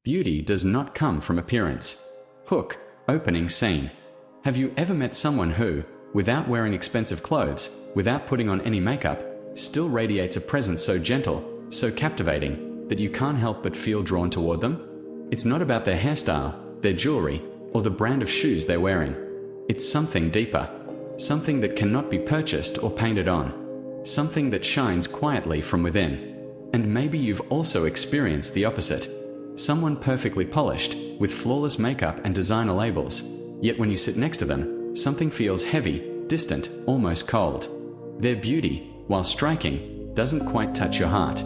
Beauty does not come from appearance. Hook, opening scene. Have you ever met someone who, without wearing expensive clothes, without putting on any makeup, still radiates a presence so gentle, so captivating, that you can't help but feel drawn toward them? It's not about their hairstyle, their jewelry, or the brand of shoes they're wearing. It's something deeper. Something that cannot be purchased or painted on. Something that shines quietly from within. And maybe you've also experienced the opposite. Someone perfectly polished, with flawless makeup and designer labels. Yet when you sit next to them, something feels heavy, distant, almost cold. Their beauty, while striking, doesn't quite touch your heart.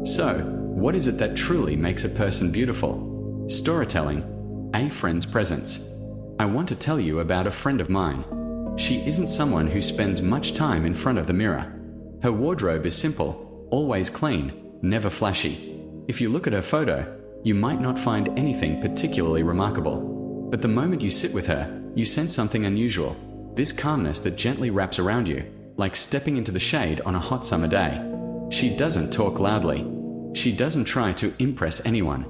So, what is it that truly makes a person beautiful? Storytelling, a friend's presence. I want to tell you about a friend of mine. She isn't someone who spends much time in front of the mirror. Her wardrobe is simple, always clean, never flashy. If you look at her photo, you might not find anything particularly remarkable. But the moment you sit with her, you sense something unusual. This calmness that gently wraps around you, like stepping into the shade on a hot summer day. She doesn't talk loudly. She doesn't try to impress anyone.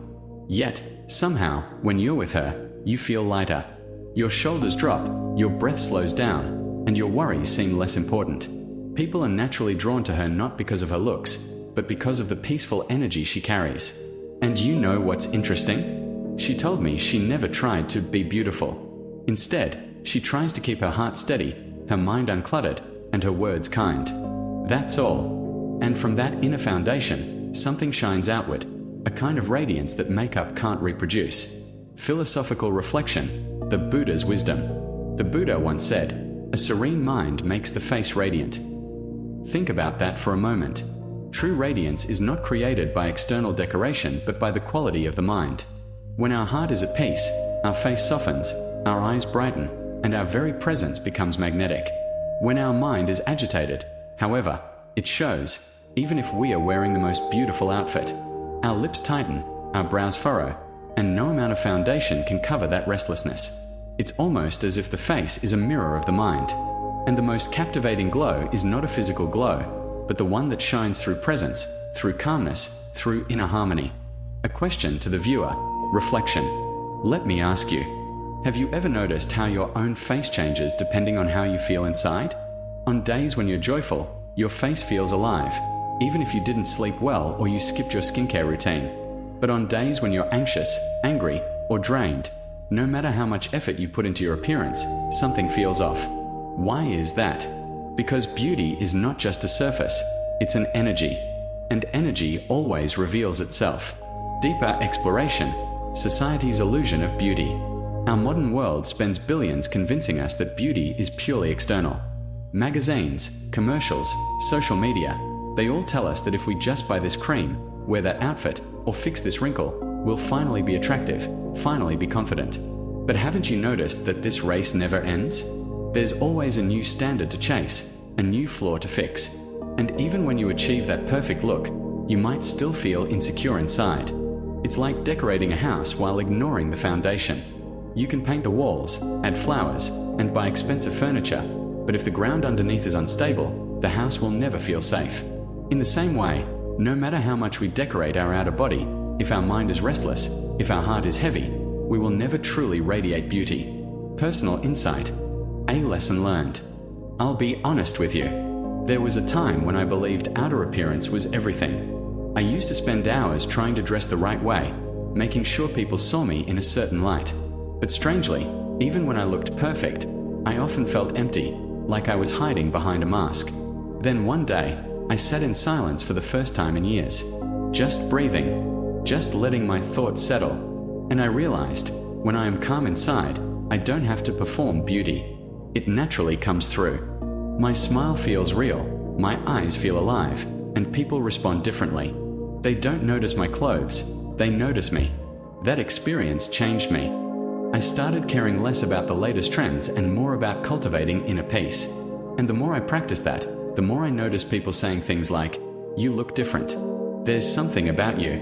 Yet, somehow, when you're with her, you feel lighter. Your shoulders drop, your breath slows down, and your worries seem less important. People are naturally drawn to her not because of her looks, but because of the peaceful energy she carries. And you know what's interesting? She told me she never tried to be beautiful. Instead, she tries to keep her heart steady, her mind uncluttered, and her words kind. That's all. And from that inner foundation, something shines outward, a kind of radiance that makeup can't reproduce. Philosophical reflection, the Buddha's wisdom. The Buddha once said, "A serene mind makes the face radiant." Think about that for a moment. True radiance is not created by external decoration but by the quality of the mind. When our heart is at peace, our face softens, our eyes brighten, and our very presence becomes magnetic. When our mind is agitated, however, it shows, even if we are wearing the most beautiful outfit. Our lips tighten, our brows furrow, and no amount of foundation can cover that restlessness. It's almost as if the face is a mirror of the mind. And the most captivating glow is not a physical glow, but the one that shines through presence, through calmness, through inner harmony. A question to the viewer, reflection. Let me ask you, have you ever noticed how your own face changes depending on how you feel inside? On days when you're joyful, your face feels alive, even if you didn't sleep well or you skipped your skincare routine. But on days when you're anxious, angry, or drained, no matter how much effort you put into your appearance, something feels off. Why is that? Because beauty is not just a surface, it's an energy. And energy always reveals itself. Deeper exploration, society's illusion of beauty. Our modern world spends billions convincing us that beauty is purely external. Magazines, commercials, social media, they all tell us that if we just buy this cream, wear that outfit, or fix this wrinkle, we'll finally be attractive, finally be confident. But haven't you noticed that this race never ends? There's always a new standard to chase, a new flaw to fix. And even when you achieve that perfect look, you might still feel insecure inside. It's like decorating a house while ignoring the foundation. You can paint the walls, add flowers, and buy expensive furniture, but if the ground underneath is unstable, the house will never feel safe. In the same way, no matter how much we decorate our outer body, if our mind is restless, if our heart is heavy, we will never truly radiate beauty. Personal insight. A lesson learned. I'll be honest with you. There was a time when I believed outer appearance was everything. I used to spend hours trying to dress the right way, making sure people saw me in a certain light. But strangely, even when I looked perfect, I often felt empty, like I was hiding behind a mask. Then one day, I sat in silence for the first time in years. Just breathing, just letting my thoughts settle. And I realized, when I am calm inside, I don't have to perform beauty. It naturally comes through. My smile feels real, my eyes feel alive, and people respond differently. They don't notice my clothes, they notice me. That experience changed me. I started caring less about the latest trends and more about cultivating inner peace. And the more I practiced that, the more I noticed people saying things like, "You look different. There's something about you."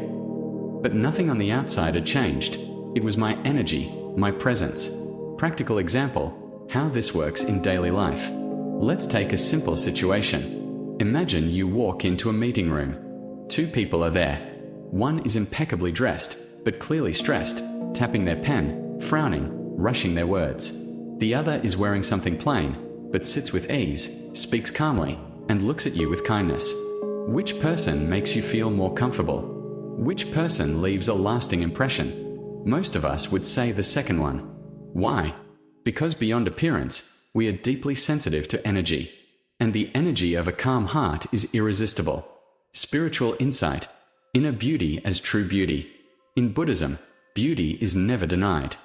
But nothing on the outside had changed. It was my energy, my presence. Practical example, how this works in daily life. Let's take a simple situation. Imagine you walk into a meeting room. Two people are there. One is impeccably dressed, but clearly stressed, tapping their pen, frowning, rushing their words. The other is wearing something plain, but sits with ease, speaks calmly, and looks at you with kindness. Which person makes you feel more comfortable? Which person leaves a lasting impression? Most of us would say the second one. Why? Because beyond appearance, we are deeply sensitive to energy. And the energy of a calm heart is irresistible. Spiritual insight, inner beauty as true beauty. In Buddhism, beauty is never denied,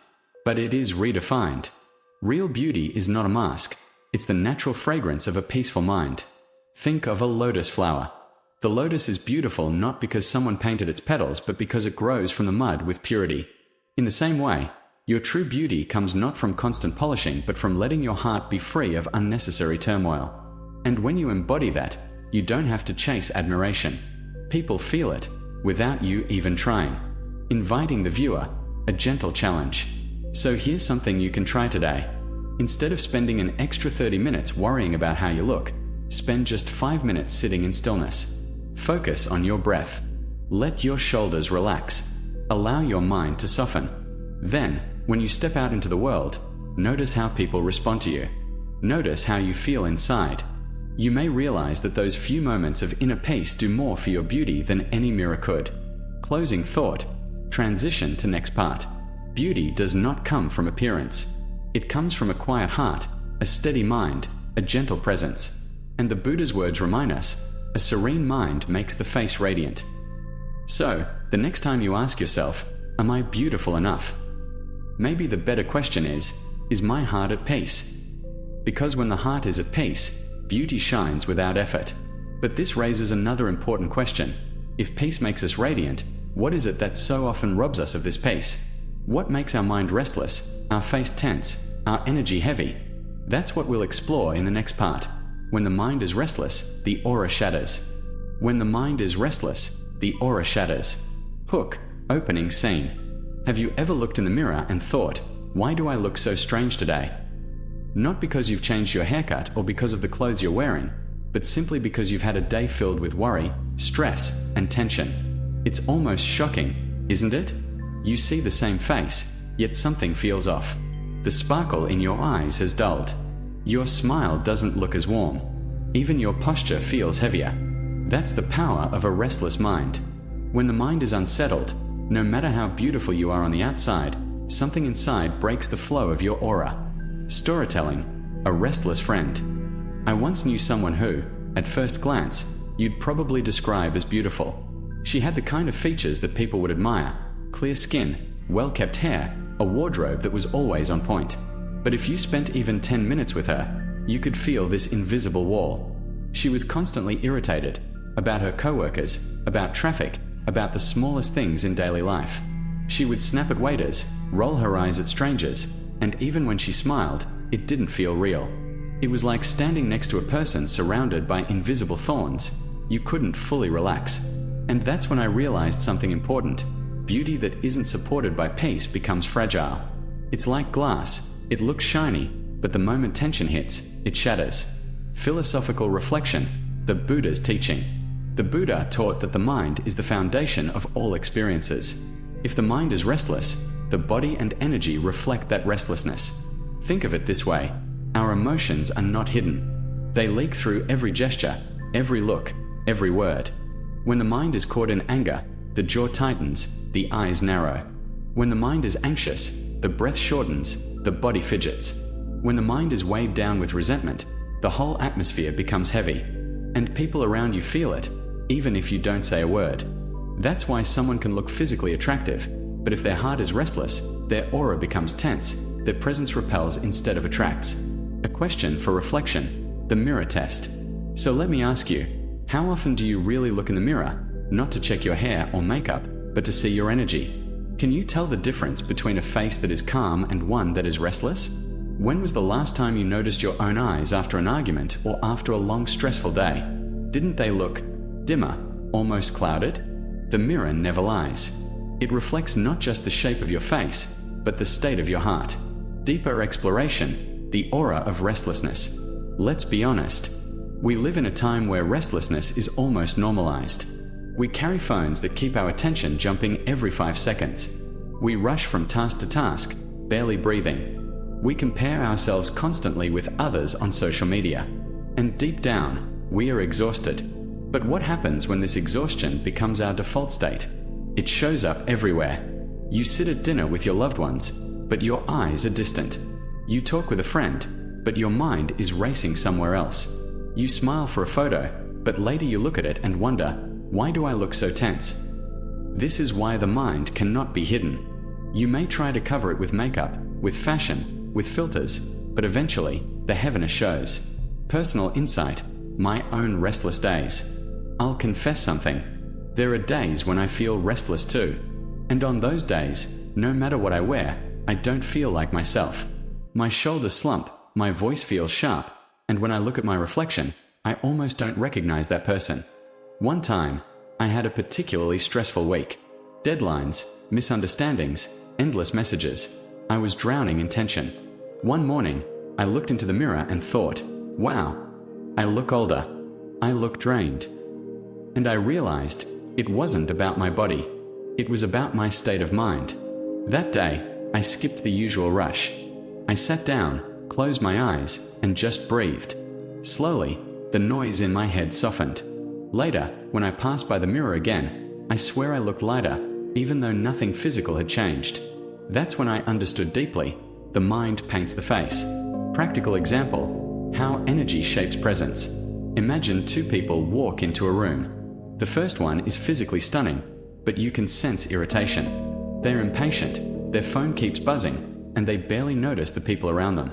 but it is redefined. Real beauty is not a mask, it's the natural fragrance of a peaceful mind. Think of a lotus flower. The lotus is beautiful not because someone painted its petals, but because it grows from the mud with purity. In the same way, your true beauty comes not from constant polishing, but from letting your heart be free of unnecessary turmoil. And when you embody that, you don't have to chase admiration. People feel it, without you even trying. Inviting the viewer, a gentle challenge. So here's something you can try today. Instead of spending an extra 30 minutes worrying about how you look, spend just 5 minutes sitting in stillness. Focus on your breath. Let your shoulders relax. Allow your mind to soften. Then, when you step out into the world, notice how people respond to you. Notice how you feel inside. You may realize that those few moments of inner peace do more for your beauty than any mirror could. Closing thought. Transition to next part. Beauty does not come from appearance. It comes from a quiet heart, a steady mind, a gentle presence. And the Buddha's words remind us, a serene mind makes the face radiant. So, the next time you ask yourself, am I beautiful enough? Maybe the better question is my heart at peace? Because when the heart is at peace, beauty shines without effort. But this raises another important question. If peace makes us radiant, what is it that so often robs us of this peace? What makes our mind restless, our face tense, our energy heavy? That's what we'll explore in the next part. When the mind is restless, the aura shatters. When the mind is restless, the aura shatters. Hook, opening scene. Have you ever looked in the mirror and thought, why do I look so strange today? Not because you've changed your haircut or because of the clothes you're wearing, but simply because you've had a day filled with worry, stress, and tension. It's almost shocking, isn't it? You see the same face, yet something feels off. The sparkle in your eyes has dulled. Your smile doesn't look as warm. Even your posture feels heavier. That's the power of a restless mind. When the mind is unsettled, no matter how beautiful you are on the outside, something inside breaks the flow of your aura. Storytelling, a restless friend. I once knew someone who, at first glance, you'd probably describe as beautiful. She had the kind of features that people would admire: clear skin, well-kept hair, a wardrobe that was always on point. But if you spent even 10 minutes with her, you could feel this invisible wall. She was constantly irritated about her coworkers, about traffic, about the smallest things in daily life. She would snap at waiters, roll her eyes at strangers, and even when she smiled, it didn't feel real. It was like standing next to a person surrounded by invisible thorns. You couldn't fully relax. And that's when I realized something important. Beauty that isn't supported by peace becomes fragile. It's like glass. It looks shiny, but the moment tension hits, it shatters. Philosophical reflection, the Buddha's teaching. The Buddha taught that the mind is the foundation of all experiences. If the mind is restless, the body and energy reflect that restlessness. Think of it this way. Our emotions are not hidden. They leak through every gesture, every look, every word. When the mind is caught in anger, the jaw tightens, the eyes narrow. When the mind is anxious, the breath shortens, the body fidgets. When the mind is weighed down with resentment, the whole atmosphere becomes heavy. And people around you feel it, even if you don't say a word. That's why someone can look physically attractive, but if their heart is restless, their aura becomes tense, their presence repels instead of attracts. A question for reflection, the mirror test. So let me ask you, how often do you really look in the mirror, not to check your hair or makeup, but to see your energy? Can you tell the difference between a face that is calm and one that is restless? When was the last time you noticed your own eyes after an argument or after a long stressful day? Didn't they look dimmer, almost clouded? The mirror never lies. It reflects not just the shape of your face, but the state of your heart. Deeper exploration, the aura of restlessness. Let's be honest. We live in a time where restlessness is almost normalized. We carry phones that keep our attention jumping every 5 seconds. We rush from task to task, barely breathing. We compare ourselves constantly with others on social media. And deep down, we are exhausted. But what happens when this exhaustion becomes our default state? It shows up everywhere. You sit at dinner with your loved ones, but your eyes are distant. You talk with a friend, but your mind is racing somewhere else. You smile for a photo, but later you look at it and wonder, why do I look so tense? This is why the mind cannot be hidden. You may try to cover it with makeup, with fashion, with filters, but eventually, the heaviness shows. Personal insight, my own restless days. I'll confess something. There are days when I feel restless too. And on those days, no matter what I wear, I don't feel like myself. My shoulders slump, my voice feels sharp, and when I look at my reflection, I almost don't recognize that person. One time, I had a particularly stressful week. Deadlines, misunderstandings, endless messages. I was drowning in tension. One morning, I looked into the mirror and thought, wow, I look older. I look drained. And I realized it wasn't about my body. It was about my state of mind. That day, I skipped the usual rush. I sat down, closed my eyes, and just breathed. Slowly, the noise in my head softened. Later, when I passed by the mirror again, I swear I looked lighter, even though nothing physical had changed. That's when I understood deeply, the mind paints the face. Practical example, how energy shapes presence. Imagine two people walk into a room. The first one is physically stunning, but you can sense irritation. They're impatient, their phone keeps buzzing, and they barely notice the people around them.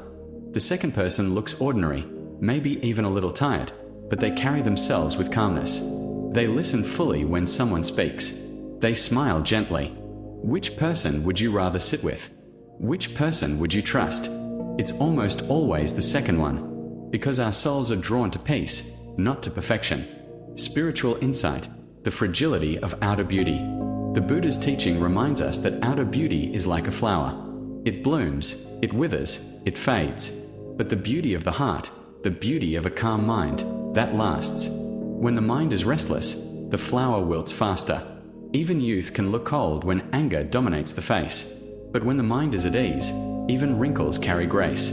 The second person looks ordinary, maybe even a little tired, but they carry themselves with calmness. They listen fully when someone speaks. They smile gently. Which person would you rather sit with? Which person would you trust? It's almost always the second one, because our souls are drawn to peace, not to perfection. Spiritual insight, the fragility of outer beauty. The Buddha's teaching reminds us that outer beauty is like a flower. It blooms, it withers, it fades. But the beauty of the heart, the beauty of a calm mind, that lasts. When the mind is restless, the flower wilts faster. Even youth can look cold when anger dominates the face. But when the mind is at ease, even wrinkles carry grace.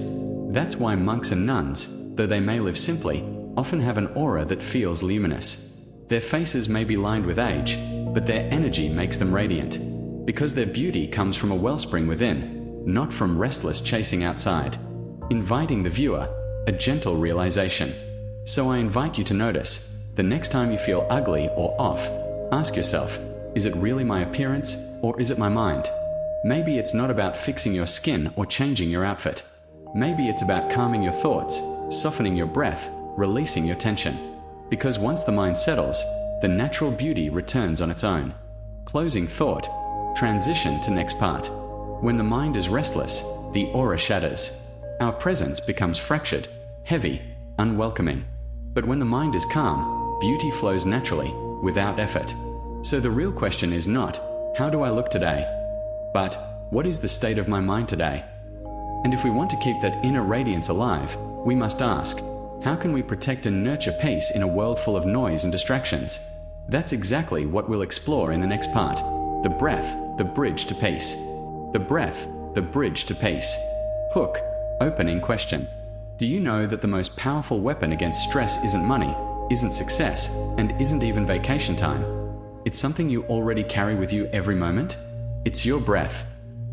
That's why monks and nuns, though they may live simply, often have an aura that feels luminous. Their faces may be lined with age, but their energy makes them radiant. Because their beauty comes from a wellspring within, not from restless chasing outside. Inviting the viewer, a gentle realization. So I invite you to notice, the next time you feel ugly or off, ask yourself, is it really my appearance, or is it my mind? Maybe it's not about fixing your skin or changing your outfit. Maybe it's about calming your thoughts, softening your breath, releasing your tension. Because once the mind settles, the natural beauty returns on its own. Closing thought. Transition to next part. When the mind is restless, the aura shatters. Our presence becomes fractured, heavy, unwelcoming. But when the mind is calm, beauty flows naturally, without effort. So the real question is not, how do I look today? But, what is the state of my mind today? And if we want to keep that inner radiance alive, we must ask, how can we protect and nurture peace in a world full of noise and distractions? That's exactly what we'll explore in the next part. The breath, the bridge to peace. The breath, the bridge to peace. Hook, opening question. Do you know that the most powerful weapon against stress isn't money, isn't success, and isn't even vacation time? It's something you already carry with you every moment? It's your breath.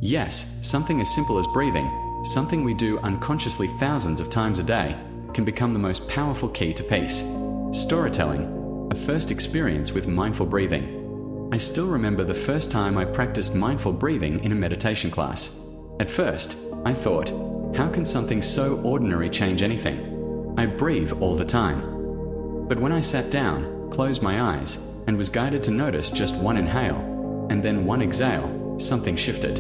Yes, something as simple as breathing, something we do unconsciously thousands of times a day, can become the most powerful key to peace. Storytelling, a first experience with mindful breathing. I still remember the first time I practiced mindful breathing in a meditation class. At first, I thought, how can something so ordinary change anything? I breathe all the time. But when I sat down, closed my eyes, and was guided to notice just one inhale, and then one exhale, something shifted.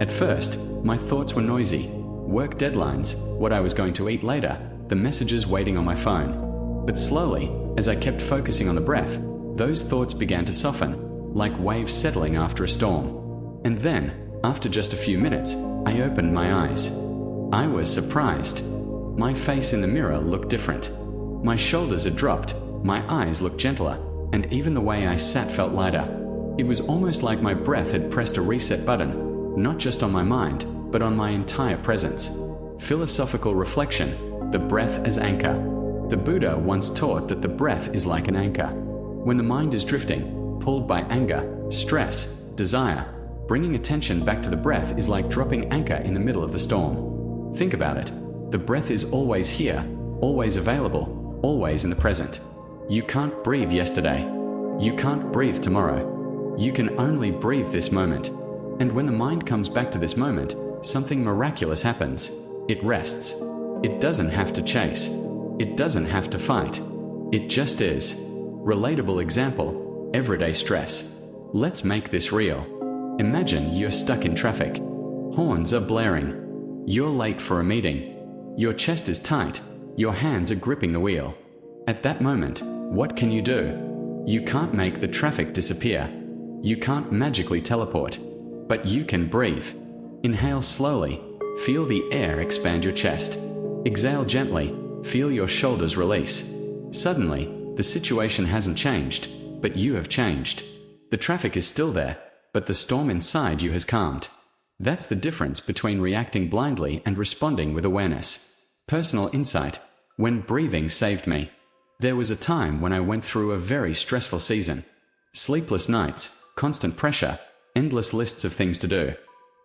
At first, my thoughts were noisy. Work deadlines, what I was going to eat later, the messages waiting on my phone. But slowly, as I kept focusing on the breath, those thoughts began to soften, like waves settling after a storm. And then, after just a few minutes, I opened my eyes. I was surprised. My face in the mirror looked different. My shoulders had dropped, my eyes looked gentler, and even the way I sat felt lighter. It was almost like my breath had pressed a reset button, not just on my mind, but on my entire presence. Philosophical reflection: the breath as anchor. The Buddha once taught that the breath is like an anchor. When the mind is drifting, pulled by anger, stress, desire, bringing attention back to the breath is like dropping anchor in the middle of the storm. Think about it. The breath is always here, always available, always in the present. You can't breathe yesterday. You can't breathe tomorrow. You can only breathe this moment. And when the mind comes back to this moment, something miraculous happens. It rests. It doesn't have to chase. It doesn't have to fight. It just is. Relatable example: everyday stress. Let's make this real. Imagine you're stuck in traffic. Horns are blaring. You're late for a meeting. Your chest is tight. Your hands are gripping the wheel. At that moment, what can you do? You can't make the traffic disappear. You can't magically teleport. But you can breathe. Inhale slowly. Feel the air expand your chest. Exhale gently. Feel your shoulders release. Suddenly, the situation hasn't changed, but you have changed. The traffic is still there, but the storm inside you has calmed. That's the difference between reacting blindly and responding with awareness. Personal insight: when breathing saved me. There was a time when I went through a very stressful season. Sleepless nights, constant pressure, endless lists of things to do.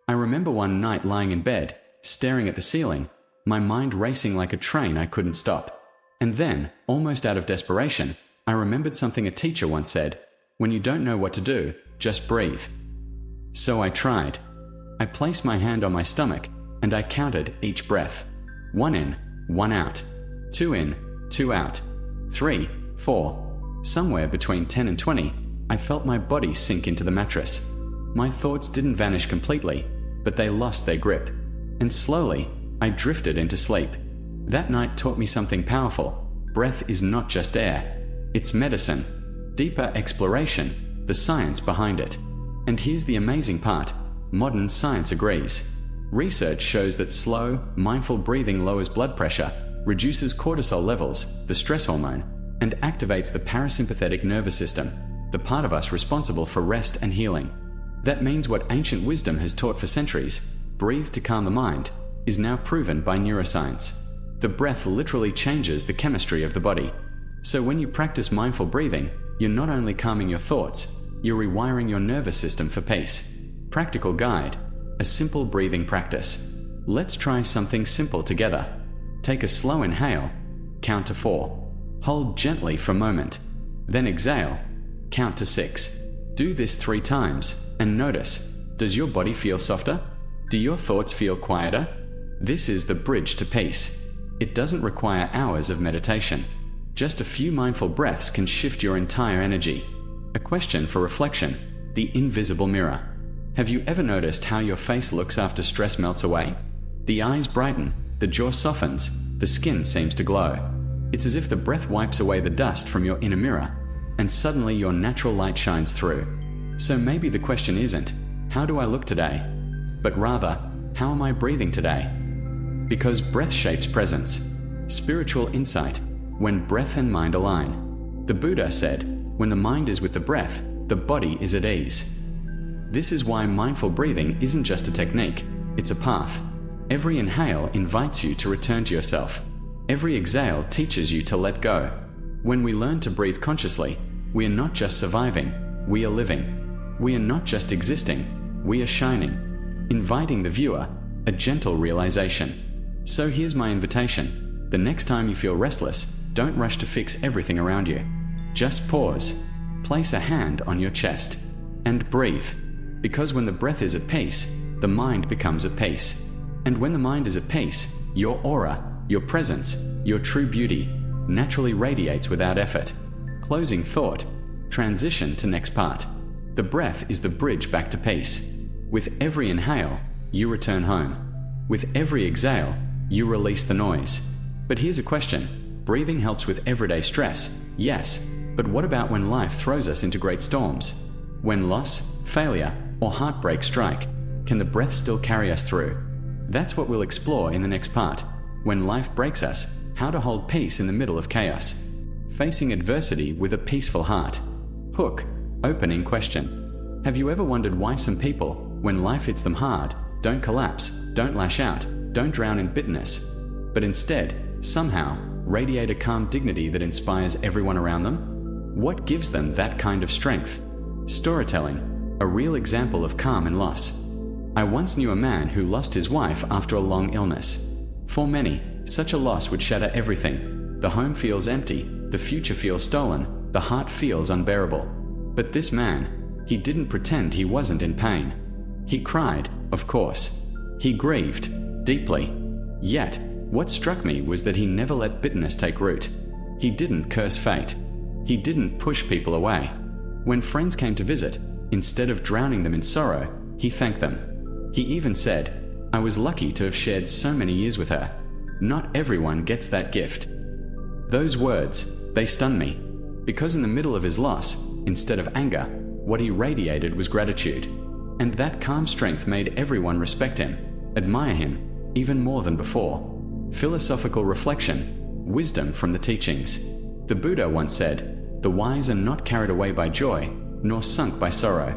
I remember one night lying in bed, staring at the ceiling, my mind racing like a train I couldn't stop. And then, almost out of desperation, I remembered something a teacher once said: when you don't know what to do, just breathe. So I tried. I placed my hand on my stomach, and I counted each breath. 1 in, 1 out. 2 in, 2 out. 3, 4. Somewhere between 10 and 20, I felt my body sink into the mattress. My thoughts didn't vanish completely, but they lost their grip. And slowly, I drifted into sleep. That night taught me something powerful. Breath is not just air. It's medicine. Deeper exploration, the science behind it. And here's the amazing part: modern science agrees. Research shows that slow, mindful breathing lowers blood pressure, reduces cortisol levels, the stress hormone, and activates the parasympathetic nervous system, the part of us responsible for rest and healing. That means what ancient wisdom has taught for centuries, breathe to calm the mind, is now proven by neuroscience. The breath literally changes the chemistry of the body. So when you practice mindful breathing, you're not only calming your thoughts, you're rewiring your nervous system for peace. Practical guide: a simple breathing practice. Let's try something simple together. Take a slow inhale, count to 4. Hold gently for a moment. Then exhale, count to 6. Do this 3 times, and notice: does your body feel softer? Do your thoughts feel quieter? This is the bridge to peace. It doesn't require hours of meditation. Just a few mindful breaths can shift your entire energy. A question for reflection: the invisible mirror. Have you ever noticed how your face looks after stress melts away? The eyes brighten, the jaw softens, the skin seems to glow. It's as if the breath wipes away the dust from your inner mirror, and suddenly your natural light shines through. So maybe the question isn't, how do I look today? But rather, how am I breathing today? Because breath shapes presence. Spiritual insight: when breath and mind align. The Buddha said, when the mind is with the breath, the body is at ease. This is why mindful breathing isn't just a technique, it's a path. Every inhale invites you to return to yourself. Every exhale teaches you to let go. When we learn to breathe consciously, we are not just surviving, we are living. We are not just existing, we are shining. Inviting the viewer, a gentle realization. So here's my invitation: the next time you feel restless, don't rush to fix everything around you. Just pause, place a hand on your chest, and breathe. Because when the breath is at peace, the mind becomes at peace. And when the mind is at peace, your aura, your presence, your true beauty, naturally radiates without effort. Closing thought: transition to next part. The breath is the bridge back to peace. With every inhale, you return home. With every exhale, you release the noise. But here's a question: breathing helps with everyday stress, yes, but what about when life throws us into great storms? When loss, failure, or heartbreak strike, can the breath still carry us through? That's what we'll explore in the next part. When life breaks us, how to hold peace in the middle of chaos. Facing adversity with a peaceful heart. Hook. Opening question. Have you ever wondered why some people, when life hits them hard, don't collapse, don't lash out, don't drown in bitterness, but instead, somehow, radiate a calm dignity that inspires everyone around them? What gives them that kind of strength? Storytelling. A real example of calm in loss. I once knew a man who lost his wife after a long illness. For many, such a loss would shatter everything. The home feels empty, the future feels stolen, the heart feels unbearable. But this man, he didn't pretend he wasn't in pain. He cried, of course. He grieved, deeply. Yet, what struck me was that he never let bitterness take root. He didn't curse fate. He didn't push people away. When friends came to visit, instead of drowning them in sorrow, he thanked them. He even said, "I was lucky to have shared so many years with her. Not everyone gets that gift." Those words, they stunned me, because in the middle of his loss, instead of anger, what he radiated was gratitude. And that calm strength made everyone respect him, admire him, even more than before. Philosophical reflection, wisdom from the teachings. The Buddha once said, "The wise are not carried away by joy, nor sunk by sorrow.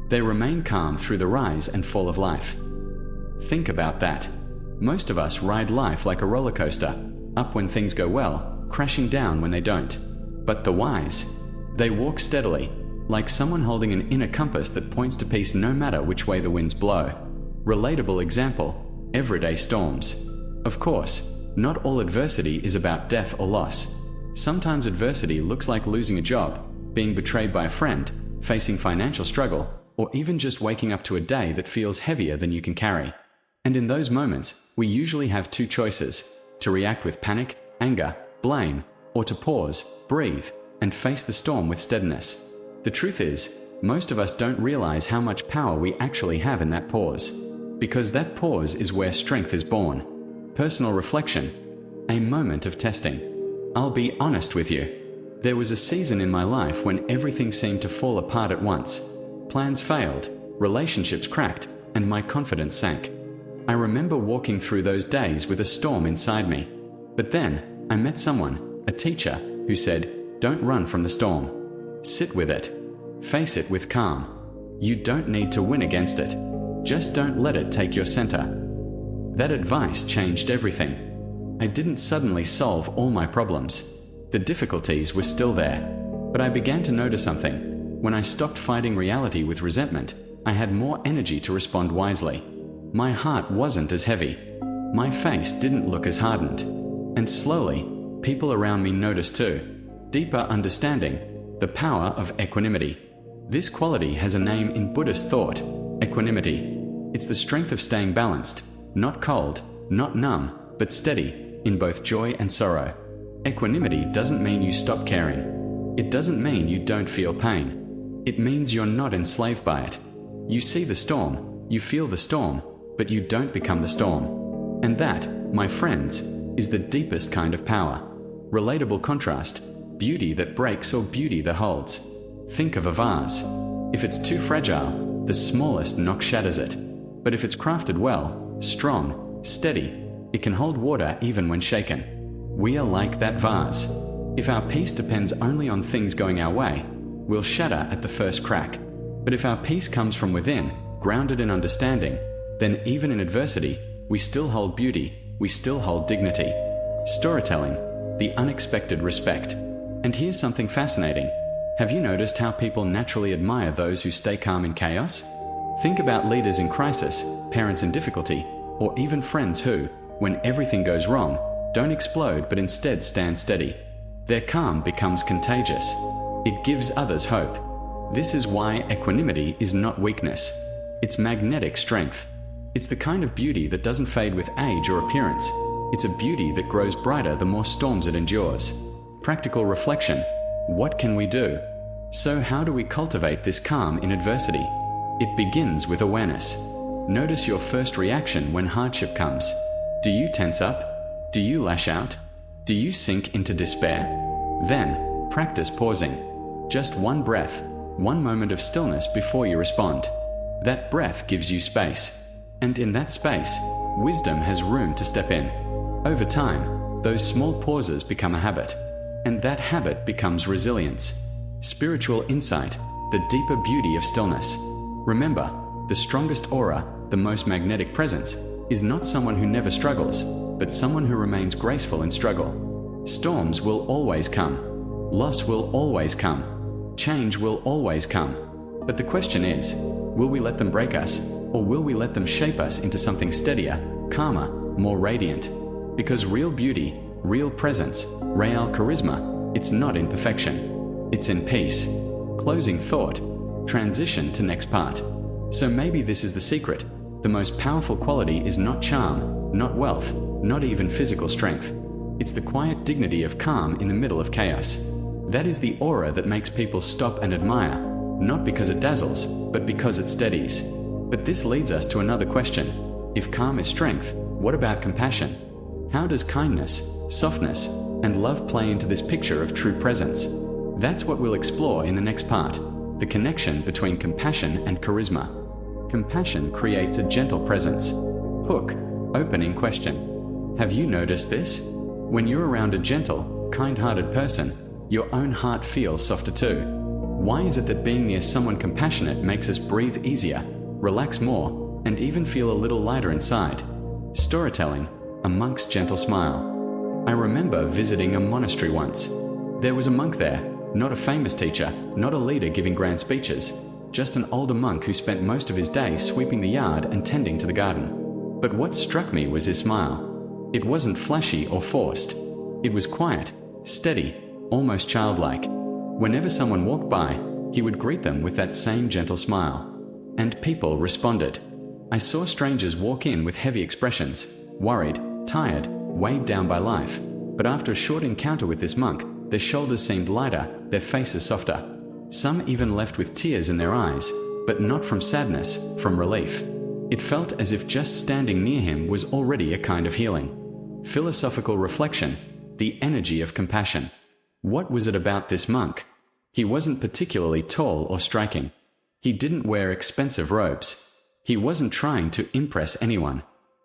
They remain calm through the rise and fall of life." Think about that. Most of us ride life like a roller coaster, up when things go well, crashing down when they don't. But the wise, they walk steadily, like someone holding an inner compass that points to peace no matter which way the winds blow. Relatable example, everyday storms. Of course, not all adversity is about death or loss. Sometimes adversity looks like losing a job, being betrayed by a friend, facing financial struggle, or even just waking up to a day that feels heavier than you can carry. And in those moments, we usually have two choices: to react with panic, anger, blame, or to pause, breathe, and face the storm with steadiness. The truth is, most of us don't realize how much power we actually have in that pause. Because that pause is where strength is born. Personal reflection. A moment of testing. I'll be honest with you. There was a season in my life when everything seemed to fall apart at once. Plans failed, relationships cracked, and my confidence sank. I remember walking through those days with a storm inside me. But then, I met someone, a teacher, who said, "Don't run from the storm. Sit with it. Face it with calm. You don't need to win against it. Just don't let it take your center." That advice changed everything. I didn't suddenly solve all my problems. The difficulties were still there. But I began to notice something. When I stopped fighting reality with resentment, I had more energy to respond wisely. My heart wasn't as heavy. My face didn't look as hardened. And slowly, people around me noticed too. Deeper understanding, the power of equanimity. This quality has a name in Buddhist thought, equanimity. It's the strength of staying balanced, not cold, not numb, but steady, in both joy and sorrow. Equanimity doesn't mean you stop caring. It doesn't mean you don't feel pain. It means you're not enslaved by it. You see the storm, you feel the storm, but you don't become the storm. And that, my friends, is the deepest kind of power. Relatable contrast, beauty that breaks or beauty that holds. Think of a vase. If it's too fragile, the smallest knock shatters it. But if it's crafted well, strong, steady, it can hold water even when shaken. We are like that vase. If our peace depends only on things going our way, we'll shatter at the first crack. But if our peace comes from within, grounded in understanding, then even in adversity, we still hold beauty, we still hold dignity. Storytelling, the unexpected respect. And here's something fascinating. Have you noticed how people naturally admire those who stay calm in chaos? Think about leaders in crisis, parents in difficulty, or even friends who, when everything goes wrong, don't explode but instead stand steady. Their calm becomes contagious. It gives others hope. This is why equanimity is not weakness. It's magnetic strength. It's the kind of beauty that doesn't fade with age or appearance. It's a beauty that grows brighter the more storms it endures. Practical reflection. What can we do? So how do we cultivate this calm in adversity? It begins with awareness. Notice your first reaction when hardship comes. Do you tense up? Do you lash out? Do you sink into despair? Then, practice pausing. Just one breath, one moment of stillness before you respond. That breath gives you space. And in that space, wisdom has room to step in. Over time, those small pauses become a habit. And that habit becomes resilience. spiritual insight, the deeper beauty of stillness. Remember, the strongest aura, the most magnetic presence, is not someone who never struggles, but someone who remains graceful in struggle. Storms will always come. Loss will always come. Change will always come. But the question is, will we let them break us, or will we let them shape us into something steadier, calmer, more radiant? Because real beauty, real presence, real charisma, it's not in perfection. It's in peace. Closing thought. Transition to next part. So maybe this is the secret. The most powerful quality is not charm, not wealth, not even physical strength. It's the quiet dignity of calm in the middle of chaos. That is the aura that makes people stop and admire, not because it dazzles, but because it steadies. But this leads us to another question. If calm is strength, what about compassion? How does kindness, softness, and love play into this picture of true presence? That's what we'll explore in the next part. The connection between compassion and charisma. Compassion creates a gentle presence. Hook, opening question. Have you noticed this? When you're around a gentle, kind-hearted person, your own heart feels softer too. Why is it that being near someone compassionate makes us breathe easier, relax more, and even feel a little lighter inside? Storytelling, a monk's gentle smile. I remember visiting a monastery once. There was a monk there, not a famous teacher, not a leader giving grand speeches, just an older monk who spent most of his day sweeping the yard and tending to the garden. But what struck me was his smile. It wasn't flashy or forced. It was quiet, steady, almost childlike. Whenever someone walked by, he would greet them with that same gentle smile. And people responded. I saw strangers walk in with heavy expressions, worried, tired, weighed down by life. But after a short encounter with this monk, their shoulders seemed lighter, their faces softer. Some even left with tears in their eyes, but not from sadness, from relief. It felt as if just standing near him was already a kind of healing. Philosophical reflection, the energy of compassion. What was it about this monk? He wasn't particularly tall or striking. He didn't wear expensive robes. He wasn't trying to impress anyone.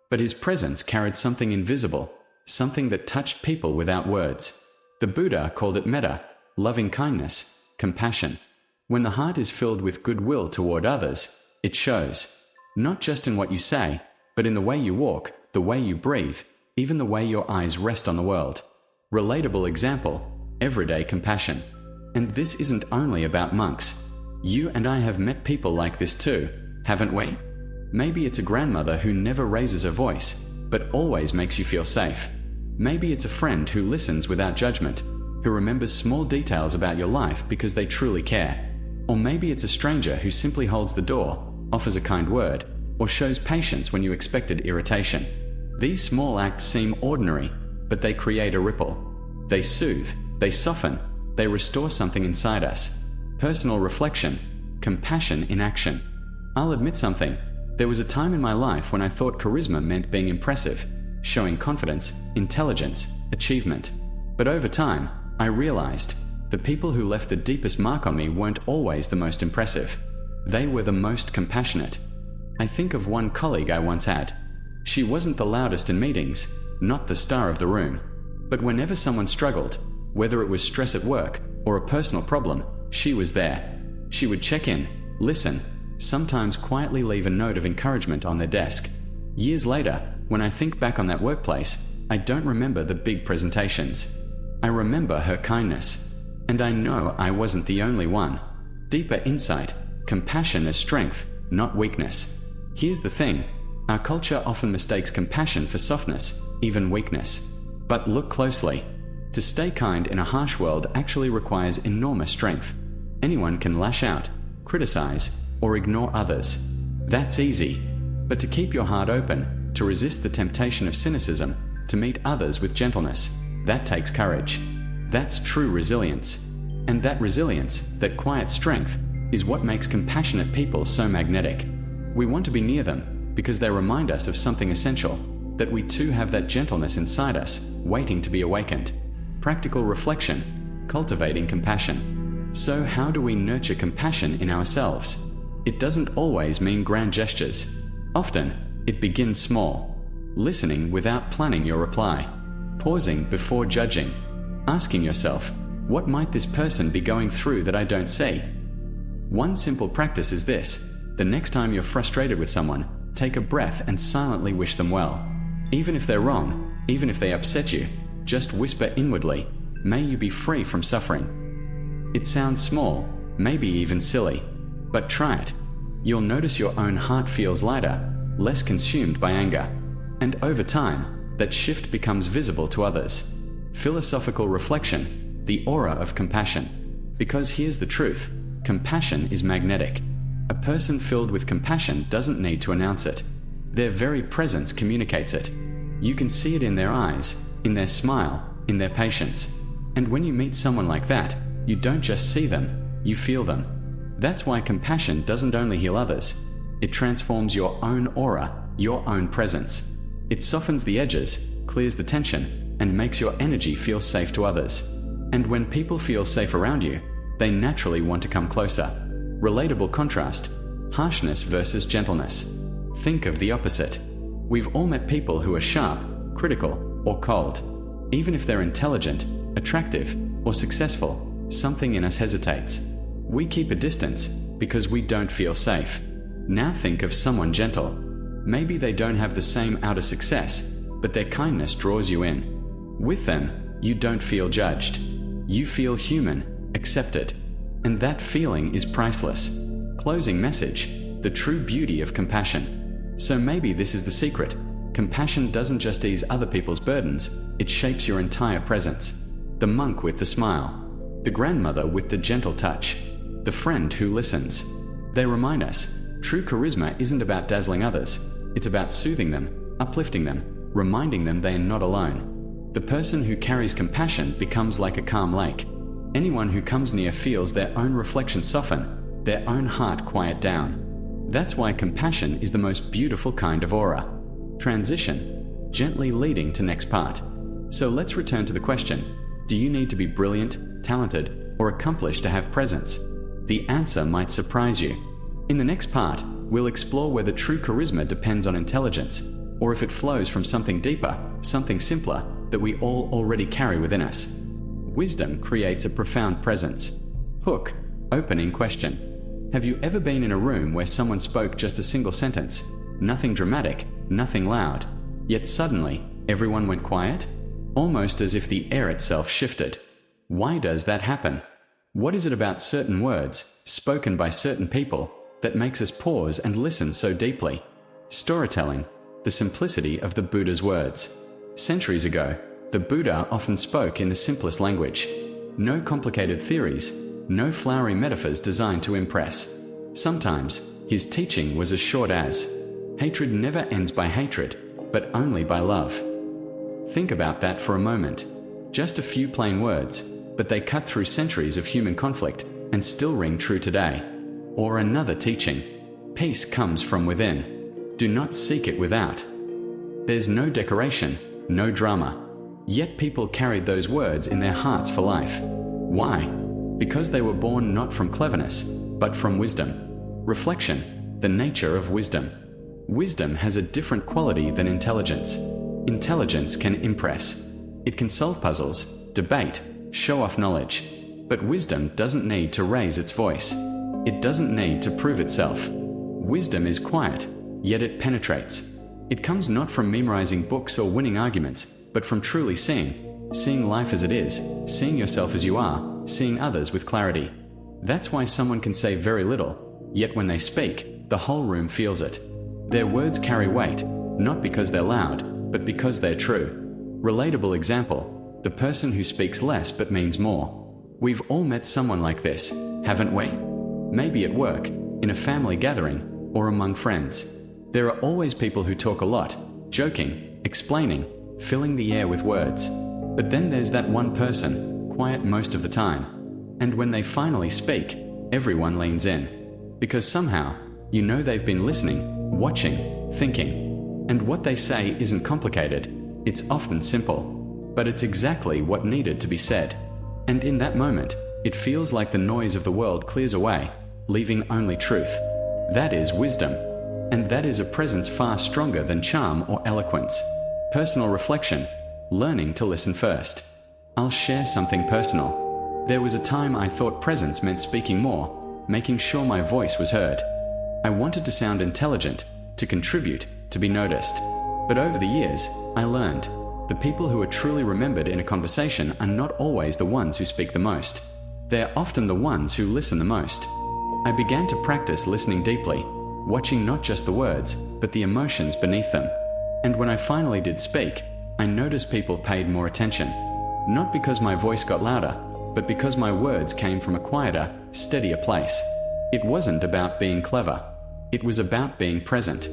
But his presence carried something invisible, something that touched people without words. The Buddha called it metta, loving kindness, compassion. When the heart is filled with goodwill toward others, it shows. Not just in what you say, but in the way you walk, the way you breathe, even the way your eyes rest on the world. Relatable example, everyday compassion. And this isn't only about monks. You and I have met people like this too, haven't we? Maybe it's a grandmother who never raises her voice, but always makes you feel safe. Maybe it's a friend who listens without judgment, who remembers small details about your life because they truly care. Or maybe it's a stranger who simply holds the door, offers a kind word, or shows patience when you expected irritation. These small acts seem ordinary, but they create a ripple. They soothe, they soften, they restore something inside us. Personal reflection, compassion in action. I'll admit something. There was a time in my life when I thought charisma meant being impressive, showing confidence, intelligence, achievement. But over time, I realized the people who left the deepest mark on me weren't always the most impressive. They were the most compassionate. I think of one colleague I once had. She wasn't the loudest in meetings, not the star of the room. But whenever someone struggled, whether it was stress at work or a personal problem, she was there. She would check in, listen, sometimes quietly leave a note of encouragement on their desk. Years later, when I think back on that workplace, I don't remember the big presentations. I remember her kindness. And I know I wasn't the only one. Deeper insight, compassion as strength, not weakness. Here's the thing. Our culture often mistakes compassion for softness, even weakness. But look closely. To stay kind in a harsh world actually requires enormous strength. Anyone can lash out, criticize, or ignore others. That's easy. But to keep your heart open, to resist the temptation of cynicism, to meet others with gentleness, that takes courage. That's true resilience. And that resilience, that quiet strength, is what makes compassionate people so magnetic. We want to be near them because they remind us of something essential, that we too have that gentleness inside us, waiting to be awakened. Practical reflection, cultivating compassion. So how do we nurture compassion in ourselves? It doesn't always mean grand gestures. Often, it begins small. Listening without planning your reply. Pausing before judging. Asking yourself, What might this person be going through that I don't see? One simple practice is this. The next time you're frustrated with someone, take a breath and silently wish them well. Even if they're wrong, even if they upset you, just whisper inwardly, "May you be free from suffering." It sounds small, maybe even silly, but try it. You'll notice your own heart feels lighter, less consumed by anger. And over time, that shift becomes visible to others. Philosophical reflection, the aura of compassion. Because here's the truth, compassion is magnetic. A person filled with compassion doesn't need to announce it. Their very presence communicates it. You can see it in their eyes, in their smile, in their patience. And when you meet someone like that, you don't just see them, you feel them. That's why compassion doesn't only heal others. It transforms your own aura, your own presence. It softens the edges, clears the tension, and makes your energy feel safe to others. And when people feel safe around you, they naturally want to come closer. Relatable contrast, harshness versus gentleness. Think of the opposite. We've all met people who are sharp, critical, or cold. Even if they're intelligent, attractive, or successful, something in us hesitates. We keep a distance because we don't feel safe. Now think of someone gentle. Maybe they don't have the same outer success, but their kindness draws you in. With them, you don't feel judged. You feel human, accepted. And that feeling is priceless. Closing message, the true beauty of compassion. So maybe this is the secret. Compassion doesn't just ease other people's burdens, it shapes your entire presence. The monk with the smile, the grandmother with the gentle touch, the friend who listens. They remind us, true charisma isn't about dazzling others, it's about soothing them, uplifting them, reminding them they are not alone. The person who carries compassion becomes like a calm lake. Anyone who comes near feels their own reflection soften, their own heart quiet down. That's why compassion is the most beautiful kind of aura. Transition, gently leading to next part. So let's return to the question, do you need to be brilliant, talented, or accomplished to have presence? The answer might surprise you. In the next part, we'll explore whether true charisma depends on intelligence, or if it flows from something deeper, something simpler, that we all already carry within us. Wisdom creates a profound presence. Hook, opening question. Have you ever been in a room where someone spoke just a single sentence? Nothing dramatic, nothing loud. Yet suddenly, everyone went quiet? Almost as if the air itself shifted. Why does that happen? What is it about certain words, spoken by certain people, that makes us pause and listen so deeply? Storytelling, the simplicity of the Buddha's words. Centuries ago, the Buddha often spoke in the simplest language. No complicated theories, no flowery metaphors designed to impress. Sometimes, his teaching was as short as, hatred never ends by hatred, but only by love. Think about that for a moment. Just a few plain words, but they cut through centuries of human conflict and still ring true today. Or another teaching, peace comes from within. Do not seek it without. There's no decoration, no drama. Yet people carried those words in their hearts for life. Why? Because they were born not from cleverness, but from wisdom. Reflection, the nature of wisdom. Wisdom has a different quality than intelligence. Intelligence can impress. It can solve puzzles, debate, show off knowledge. But wisdom doesn't need to raise its voice. It doesn't need to prove itself. Wisdom is quiet, yet it penetrates. It comes not from memorizing books or winning arguments, but from truly seeing life as it is, seeing yourself as you are, seeing others with clarity. That's why someone can say very little, yet when they speak, the whole room feels it. Their words carry weight, not because they're loud, but because they're true. Relatable example, the person who speaks less but means more. We've all met someone like this, haven't we? Maybe at work, in a family gathering, or among friends. There are always people who talk a lot, joking, explaining, filling the air with words. But then there's that one person, quiet most of the time. And when they finally speak, everyone leans in. Because somehow, you know they've been listening, watching, thinking. And what they say isn't complicated, it's often simple. But it's exactly what needed to be said. And in that moment, it feels like the noise of the world clears away, leaving only truth. That is wisdom. And that is a presence far stronger than charm or eloquence. Personal reflection, learning to listen first. I'll share something personal. There was a time I thought presence meant speaking more, making sure my voice was heard. I wanted to sound intelligent, to contribute, to be noticed. But over the years, I learned, the people who are truly remembered in a conversation are not always the ones who speak the most. They're often the ones who listen the most. I began to practice listening deeply, watching not just the words, but the emotions beneath them. And when I finally did speak, I noticed people paid more attention. Not because my voice got louder, but because my words came from a quieter, steadier place. It wasn't about being clever. It was about being present.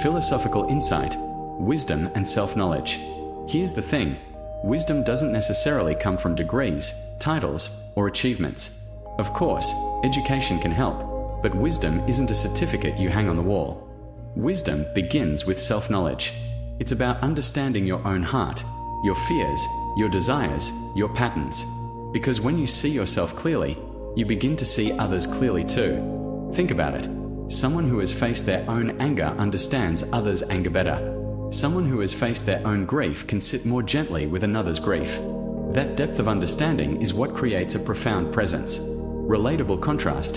Philosophical insight, wisdom, and self-knowledge. Here's the thing. Wisdom doesn't necessarily come from degrees, titles, or achievements. Of course, education can help, but wisdom isn't a certificate you hang on the wall. Wisdom begins with self-knowledge. It's about understanding your own heart, your fears, your desires, your patterns. Because when you see yourself clearly, you begin to see others clearly too. Think about it. Someone who has faced their own anger understands others' anger better. Someone who has faced their own grief can sit more gently with another's grief. That depth of understanding is what creates a profound presence. Relatable contrast,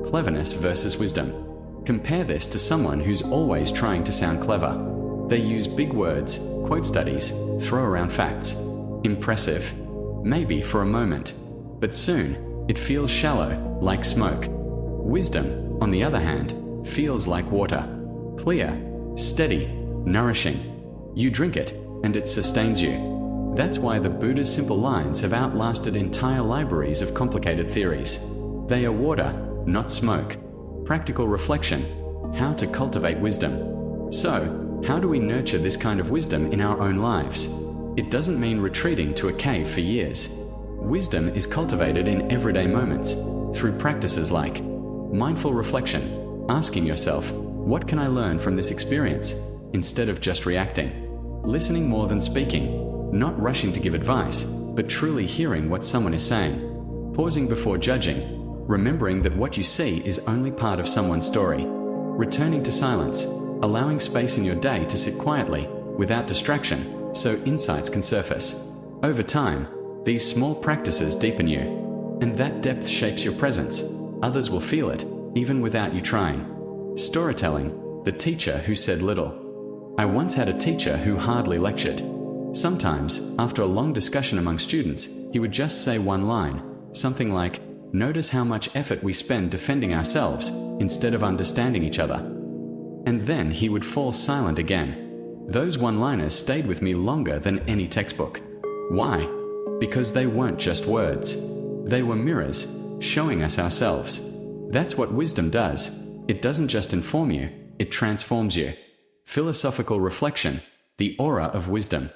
cleverness versus wisdom. Compare this to someone who's always trying to sound clever. They use big words, quote studies, throw around facts. Impressive. Maybe for a moment. But soon, it feels shallow, like smoke. Wisdom, on the other hand, feels like water. Clear, steady, nourishing. You drink it, and it sustains you. That's why the Buddha's simple lines have outlasted entire libraries of complicated theories. They are water, not smoke. Practical reflection. How to cultivate wisdom. So, how do we nurture this kind of wisdom in our own lives? It doesn't mean retreating to a cave for years. Wisdom is cultivated in everyday moments, through practices like mindful reflection, asking yourself, what can I learn from this experience, instead of just reacting? Listening more than speaking, not rushing to give advice, but truly hearing what someone is saying. Pausing before judging, remembering that what you see is only part of someone's story. Returning to silence, allowing space in your day to sit quietly, without distraction, so insights can surface. Over time, these small practices deepen you, and that depth shapes your presence. Others will feel it, even without you trying. Storytelling, the teacher who said little. I once had a teacher who hardly lectured. Sometimes, after a long discussion among students, he would just say one line, something like, "Notice how much effort we spend defending ourselves, instead of understanding each other." And then he would fall silent again. Those one-liners stayed with me longer than any textbook. Why? Because they weren't just words. They were mirrors, showing us ourselves. That's what wisdom does. It doesn't just inform you, it transforms you. Philosophical reflection, the aura of wisdom.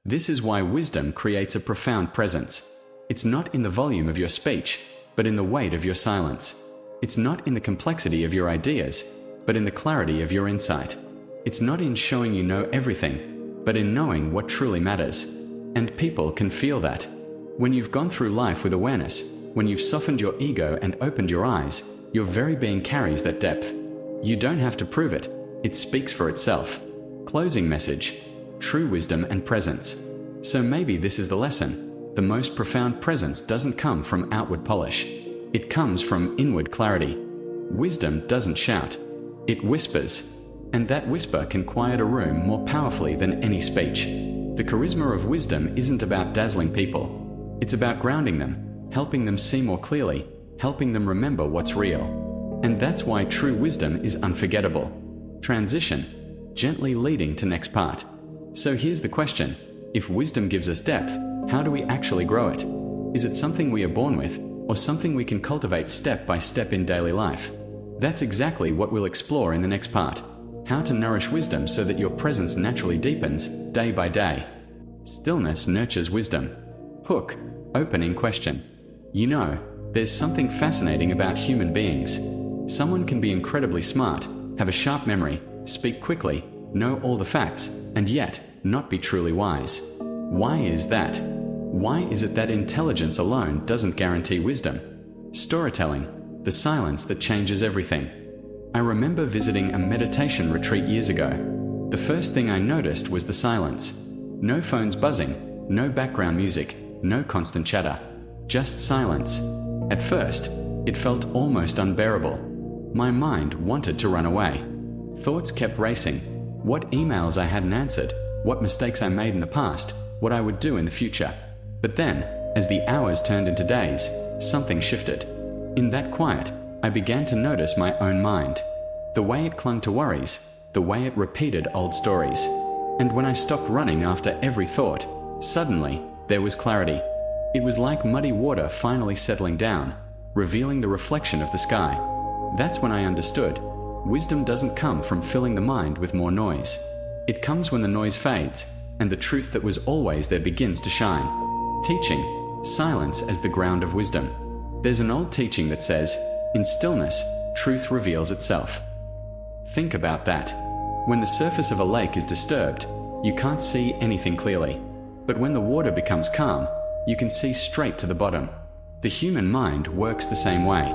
This is why wisdom creates a profound presence. It's not in the volume of your speech, but in the weight of your silence. It's not in the complexity of your ideas, but in the clarity of your insight. It's not in showing you know everything, but in knowing what truly matters. And people can feel that. When you've gone through life with awareness, when you've softened your ego and opened your eyes, your very being carries that depth. You don't have to prove it. It speaks for itself. Closing message. True wisdom and presence. So maybe this is the lesson. The most profound presence doesn't come from outward polish. It comes from inward clarity. Wisdom doesn't shout. It whispers. And that whisper can quiet a room more powerfully than any speech. The charisma of wisdom isn't about dazzling people. It's about grounding them, helping them see more clearly, helping them remember what's real. And that's why true wisdom is unforgettable. Transition, gently leading to next part. So here's the question. If wisdom gives us depth, how do we actually grow it? Is it something we are born with, or something we can cultivate step by step in daily life? That's exactly what we'll explore in the next part. How to nourish wisdom so that your presence naturally deepens, day by day. Stillness nurtures wisdom. Hook, opening question. You know, there's something fascinating about human beings. Someone can be incredibly smart, have a sharp memory, speak quickly, know all the facts, and yet not be truly wise. Why is that? Why is it that intelligence alone doesn't guarantee wisdom? Storytelling, the silence that changes everything. I remember visiting a meditation retreat years ago. The first thing I noticed was the silence. No phones buzzing, no background music, no constant chatter. Just silence. At first, it felt almost unbearable. My mind wanted to run away. Thoughts kept racing. What emails I hadn't answered, what mistakes I made in the past, what I would do in the future. But then, as the hours turned into days, something shifted. In that quiet, I began to notice my own mind. The way it clung to worries, the way it repeated old stories. And when I stopped running after every thought, suddenly, there was clarity. It was like muddy water finally settling down, revealing the reflection of the sky. That's when I understood. Wisdom doesn't come from filling the mind with more noise. It comes when the noise fades, and the truth that was always there begins to shine. Teaching, silence as the ground of wisdom. There's an old teaching that says, in stillness, truth reveals itself. Think about that. When the surface of a lake is disturbed, you can't see anything clearly. But when the water becomes calm, you can see straight to the bottom. The human mind works the same way.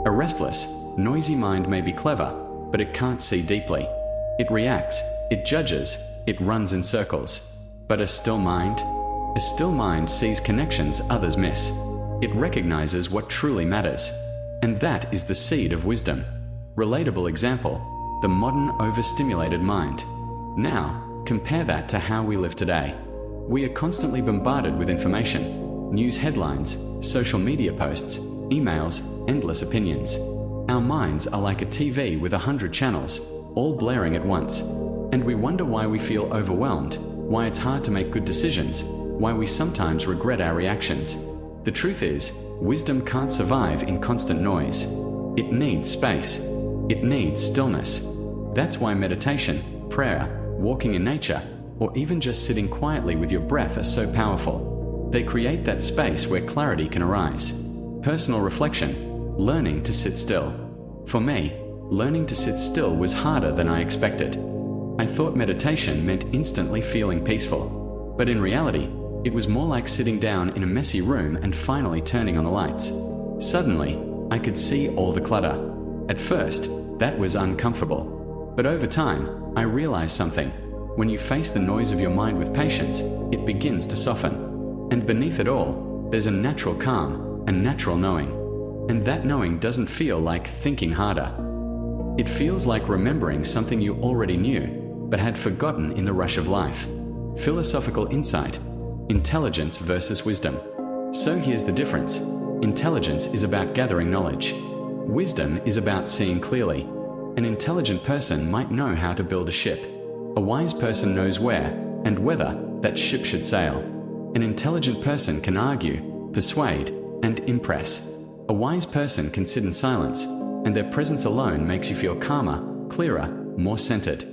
A restless, noisy mind may be clever, but it can't see deeply. It reacts, it judges, it runs in circles. But a still mind? A still mind sees connections others miss. It recognizes what truly matters. And that is the seed of wisdom. Relatable example, the modern overstimulated mind. Now, compare that to how we live today. We are constantly bombarded with information, news headlines, social media posts, emails, endless opinions. Our minds are like a TV with 100 channels, all blaring at once. And we wonder why we feel overwhelmed, why it's hard to make good decisions, why we sometimes regret our reactions. The truth is, wisdom can't survive in constant noise. It needs space. It needs stillness. That's why meditation, prayer, walking in nature, or even just sitting quietly with your breath are so powerful. They create that space where clarity can arise. Personal reflection, learning to sit still. For me, learning to sit still was harder than I expected. I thought meditation meant instantly feeling peaceful. But in reality, it was more like sitting down in a messy room and finally turning on the lights. Suddenly, I could see all the clutter. At first, that was uncomfortable. But over time, I realized something. When you face the noise of your mind with patience, it begins to soften. And beneath it all, there's a natural calm, a natural knowing. And that knowing doesn't feel like thinking harder. It feels like remembering something you already knew, but had forgotten in the rush of life. Philosophical insight. Intelligence versus wisdom. So here's the difference. Intelligence is about gathering knowledge. Wisdom is about seeing clearly. An intelligent person might know how to build a ship. A wise person knows where and whether that ship should sail. An intelligent person can argue, persuade, and impress. A wise person can sit in silence, and their presence alone makes you feel calmer, clearer, more centered.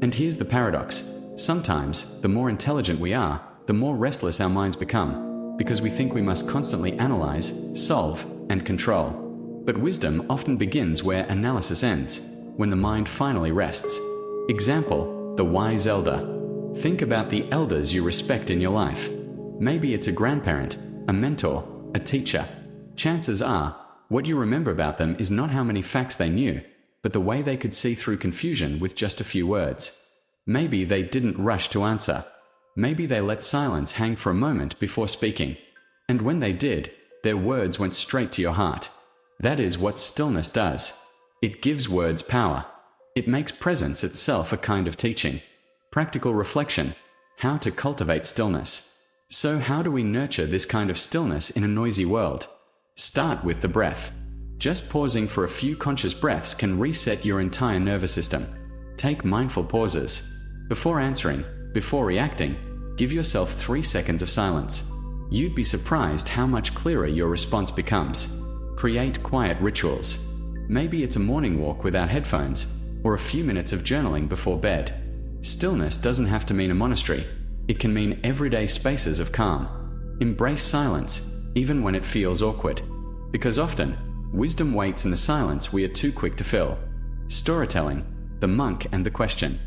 And here's the paradox. Sometimes, the more intelligent we are, the more restless our minds become, because we think we must constantly analyze, solve, and control. But wisdom often begins where analysis ends, when the mind finally rests. Example, the wise elder. Think about the elders you respect in your life. Maybe it's a grandparent, a mentor, a teacher. Chances are, what you remember about them is not how many facts they knew, but the way they could see through confusion with just a few words. Maybe they didn't rush to answer. Maybe they let silence hang for a moment before speaking. And when they did, their words went straight to your heart. That is what stillness does. It gives words power. It makes presence itself a kind of teaching. Practical reflection. How to cultivate stillness. So how do we nurture this kind of stillness in a noisy world? Start with the breath. Just pausing for a few conscious breaths can reset your entire nervous system. Take mindful pauses. Before answering, before reacting, give yourself 3 seconds of silence. You'd be surprised how much clearer your response becomes. Create quiet rituals. Maybe it's a morning walk without headphones, or a few minutes of journaling before bed. Stillness doesn't have to mean a monastery. It can mean everyday spaces of calm. Embrace silence, even when it feels awkward. Because often, wisdom waits in the silence we are too quick to fill. Storytelling, the monk and the question.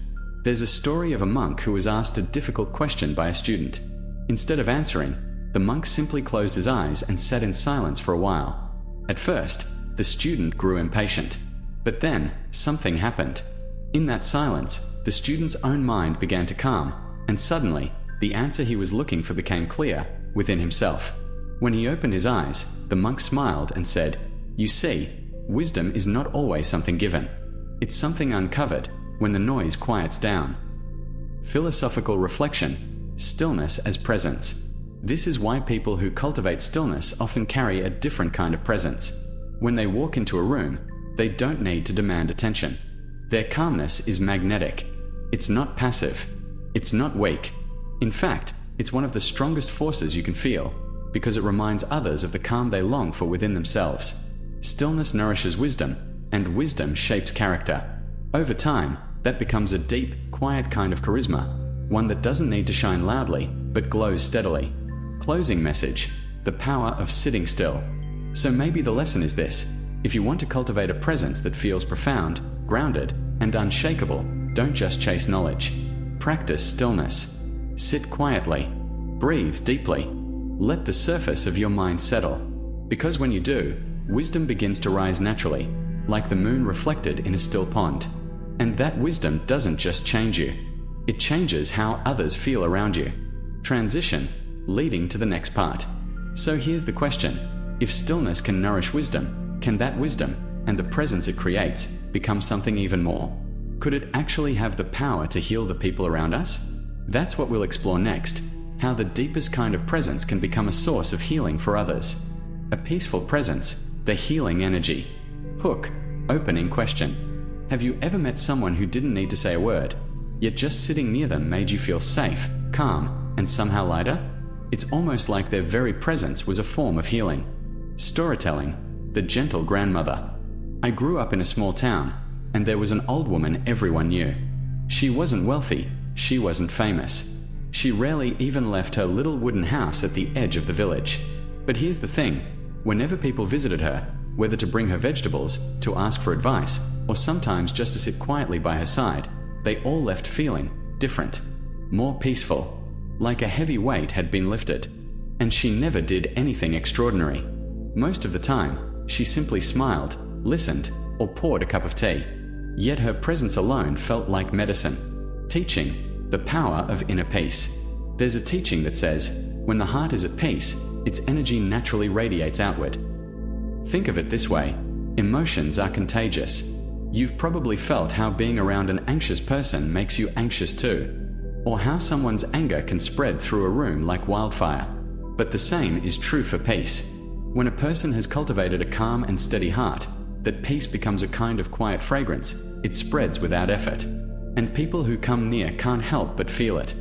There's a story of a monk who was asked a difficult question by a student. Instead of answering, the monk simply closed his eyes and sat in silence for a while. At first, the student grew impatient. But then, something happened. In that silence, the student's own mind began to calm, and suddenly, the answer he was looking for became clear, within himself. When he opened his eyes, the monk smiled and said, "You see, wisdom is not always something given. It's something uncovered when the noise quiets down." Philosophical reflection: stillness as presence. This is why people who cultivate stillness often carry a different kind of presence. When they walk into a room, they don't need to demand attention. Their calmness is magnetic. It's not passive. It's not weak. In fact, it's one of the strongest forces you can feel, because it reminds others of the calm they long for within themselves. Stillness nourishes wisdom, and wisdom shapes character. Over time, that becomes a deep, quiet kind of charisma, one that doesn't need to shine loudly, but glows steadily. Closing message: the power of sitting still. So maybe the lesson is this: if you want to cultivate a presence that feels profound, grounded, and unshakable, don't just chase knowledge. Practice stillness. Sit quietly. Breathe deeply. Let the surface of your mind settle. Because when you do, wisdom begins to rise naturally, like the moon reflected in a still pond. And that wisdom doesn't just change you. It changes how others feel around you. Transition, leading to the next part. So here's the question: if stillness can nourish wisdom, can that wisdom, and the presence it creates, become something even more? Could it actually have the power to heal the people around us? That's what we'll explore next: how the deepest kind of presence can become a source of healing for others. A peaceful presence, the healing energy. Hook, opening question. Have you ever met someone who didn't need to say a word, yet just sitting near them made you feel safe, calm, and somehow lighter? It's almost like their very presence was a form of healing. Storytelling, the gentle grandmother. I grew up in a small town, and there was an old woman everyone knew. She wasn't wealthy, she wasn't famous. She rarely even left her little wooden house at the edge of the village. But here's the thing: whenever people visited her, whether to bring her vegetables, to ask for advice, or sometimes just to sit quietly by her side, they all left feeling different, more peaceful, like a heavy weight had been lifted. And she never did anything extraordinary. Most of the time, she simply smiled, listened, or poured a cup of tea. Yet her presence alone felt like medicine. Teaching, the power of inner peace. There's a teaching that says, when the heart is at peace, its energy naturally radiates outward. Think of it this way: emotions are contagious. You've probably felt how being around an anxious person makes you anxious too, or how someone's anger can spread through a room like wildfire. But the same is true for peace. When a person has cultivated a calm and steady heart, that peace becomes a kind of quiet fragrance. It spreads without effort, and people who come near can't help but feel it.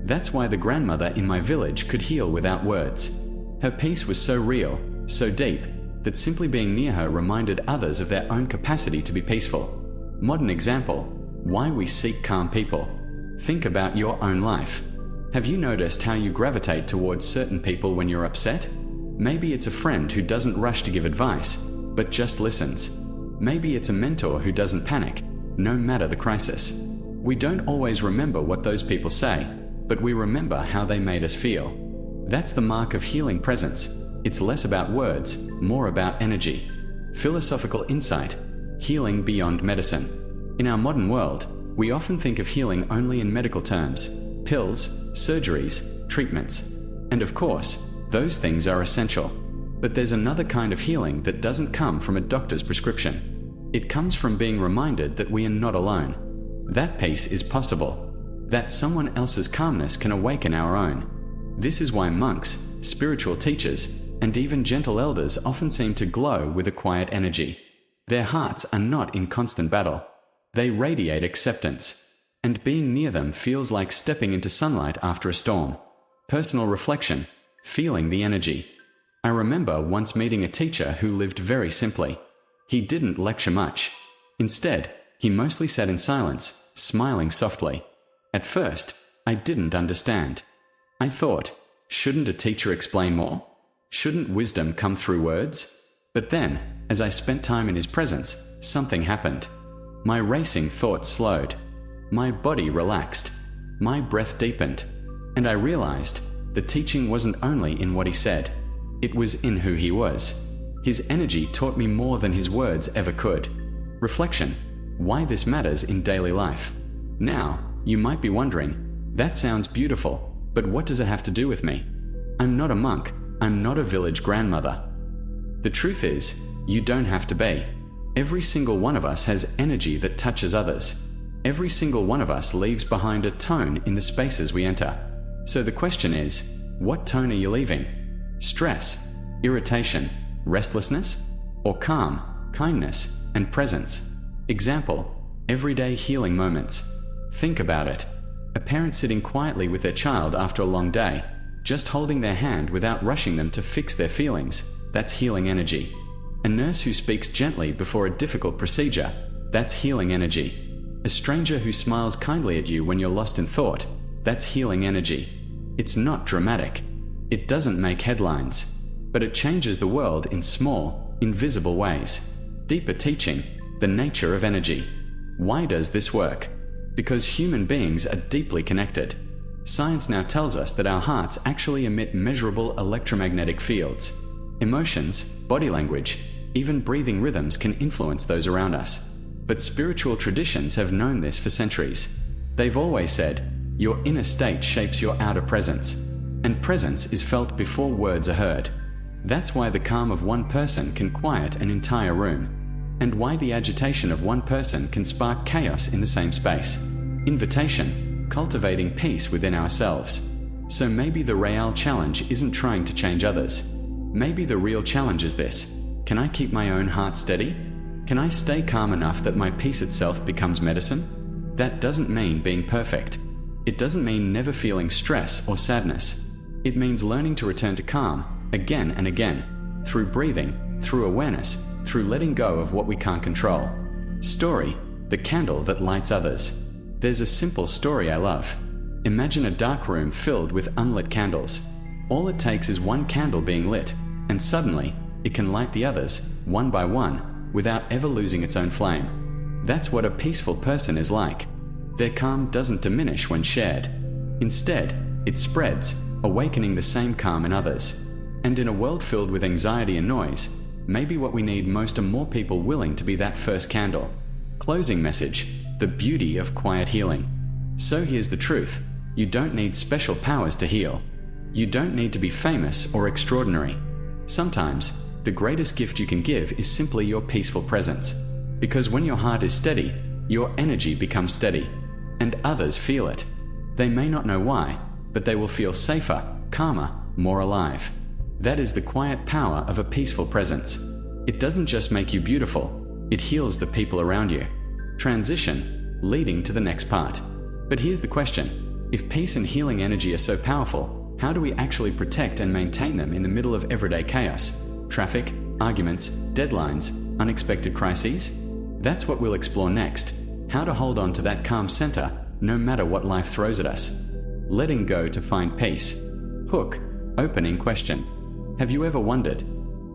That's why the grandmother in my village could heal without words. Her peace was so real, so deep, that simply being near her reminded others of their own capacity to be peaceful. Modern example: why we seek calm people. Think about your own life. Have you noticed how you gravitate towards certain people when you're upset? Maybe it's a friend who doesn't rush to give advice, but just listens. Maybe it's a mentor who doesn't panic, no matter the crisis. We don't always remember what those people say, but we remember how they made us feel. That's the mark of healing presence. It's less about words, more about energy. Philosophical insight: healing beyond medicine. In our modern world, we often think of healing only in medical terms: pills, surgeries, treatments. And of course, those things are essential. But there's another kind of healing that doesn't come from a doctor's prescription. It comes from being reminded that we are not alone. That peace is possible. That someone else's calmness can awaken our own. This is why monks, spiritual teachers, and even gentle elders often seem to glow with a quiet energy. Their hearts are not in constant battle. They radiate acceptance, and being near them feels like stepping into sunlight after a storm. Personal reflection: feeling the energy. I remember once meeting a teacher who lived very simply. He didn't lecture much. Instead, he mostly sat in silence, smiling softly. At first, I didn't understand. I thought, shouldn't a teacher explain more? Shouldn't wisdom come through words? But then, as I spent time in his presence, something happened. My racing thoughts slowed. My body relaxed. My breath deepened. And I realized the teaching wasn't only in what he said. It was in who he was. His energy taught me more than his words ever could. Reflection: why this matters in daily life. Now, you might be wondering, that sounds beautiful, but what does it have to do with me? I'm not a monk, I'm not a village grandmother. The truth is, you don't have to be. Every single one of us has energy that touches others. Every single one of us leaves behind a tone in the spaces we enter. So the question is, what tone are you leaving? Stress, irritation, restlessness, or calm, kindness, and presence? Example, everyday healing moments. Think about it. A parent sitting quietly with their child after a long day, just holding their hand without rushing them to fix their feelings, that's healing energy. A nurse who speaks gently before a difficult procedure, that's healing energy. A stranger who smiles kindly at you when you're lost in thought, that's healing energy. It's not dramatic. It doesn't make headlines, but it changes the world in small, invisible ways. Deeper teaching, the nature of energy. Why does this work? Because human beings are deeply connected. Science now tells us that our hearts actually emit measurable electromagnetic fields. Emotions, body language, even breathing rhythms can influence those around us. But spiritual traditions have known this for centuries. They've always said, your inner state shapes your outer presence, and presence is felt before words are heard. That's why the calm of one person can quiet an entire room, and why the agitation of one person can spark chaos in the same space. Invitation, cultivating peace within ourselves. So maybe the real challenge isn't trying to change others. Maybe the real challenge is this: can I keep my own heart steady? Can I stay calm enough that my peace itself becomes medicine? That doesn't mean being perfect. It doesn't mean never feeling stress or sadness. It means learning to return to calm again and again, through breathing, through awareness, through letting go of what we can't control. Story, the candle that lights others. There's a simple story I love. Imagine a dark room filled with unlit candles. All it takes is one candle being lit, and suddenly, it can light the others, one by one, without ever losing its own flame. That's what a peaceful person is like. Their calm doesn't diminish when shared. Instead, it spreads, awakening the same calm in others. And in a world filled with anxiety and noise, maybe what we need most are more people willing to be that first candle. Closing message, the beauty of quiet healing. So here's the truth. You don't need special powers to heal. You don't need to be famous or extraordinary. Sometimes, the greatest gift you can give is simply your peaceful presence. Because when your heart is steady, your energy becomes steady. And others feel it. They may not know why, but they will feel safer, calmer, more alive. That is the quiet power of a peaceful presence. It doesn't just make you beautiful, it heals the people around you. Transition, leading to the next part. But here's the question. If peace and healing energy are so powerful, how do we actually protect and maintain them in the middle of everyday chaos? Traffic, arguments, deadlines, unexpected crises? That's what we'll explore next. How to hold on to that calm center, no matter what life throws at us. Letting go to find peace. Hook, opening question. Have you ever wondered?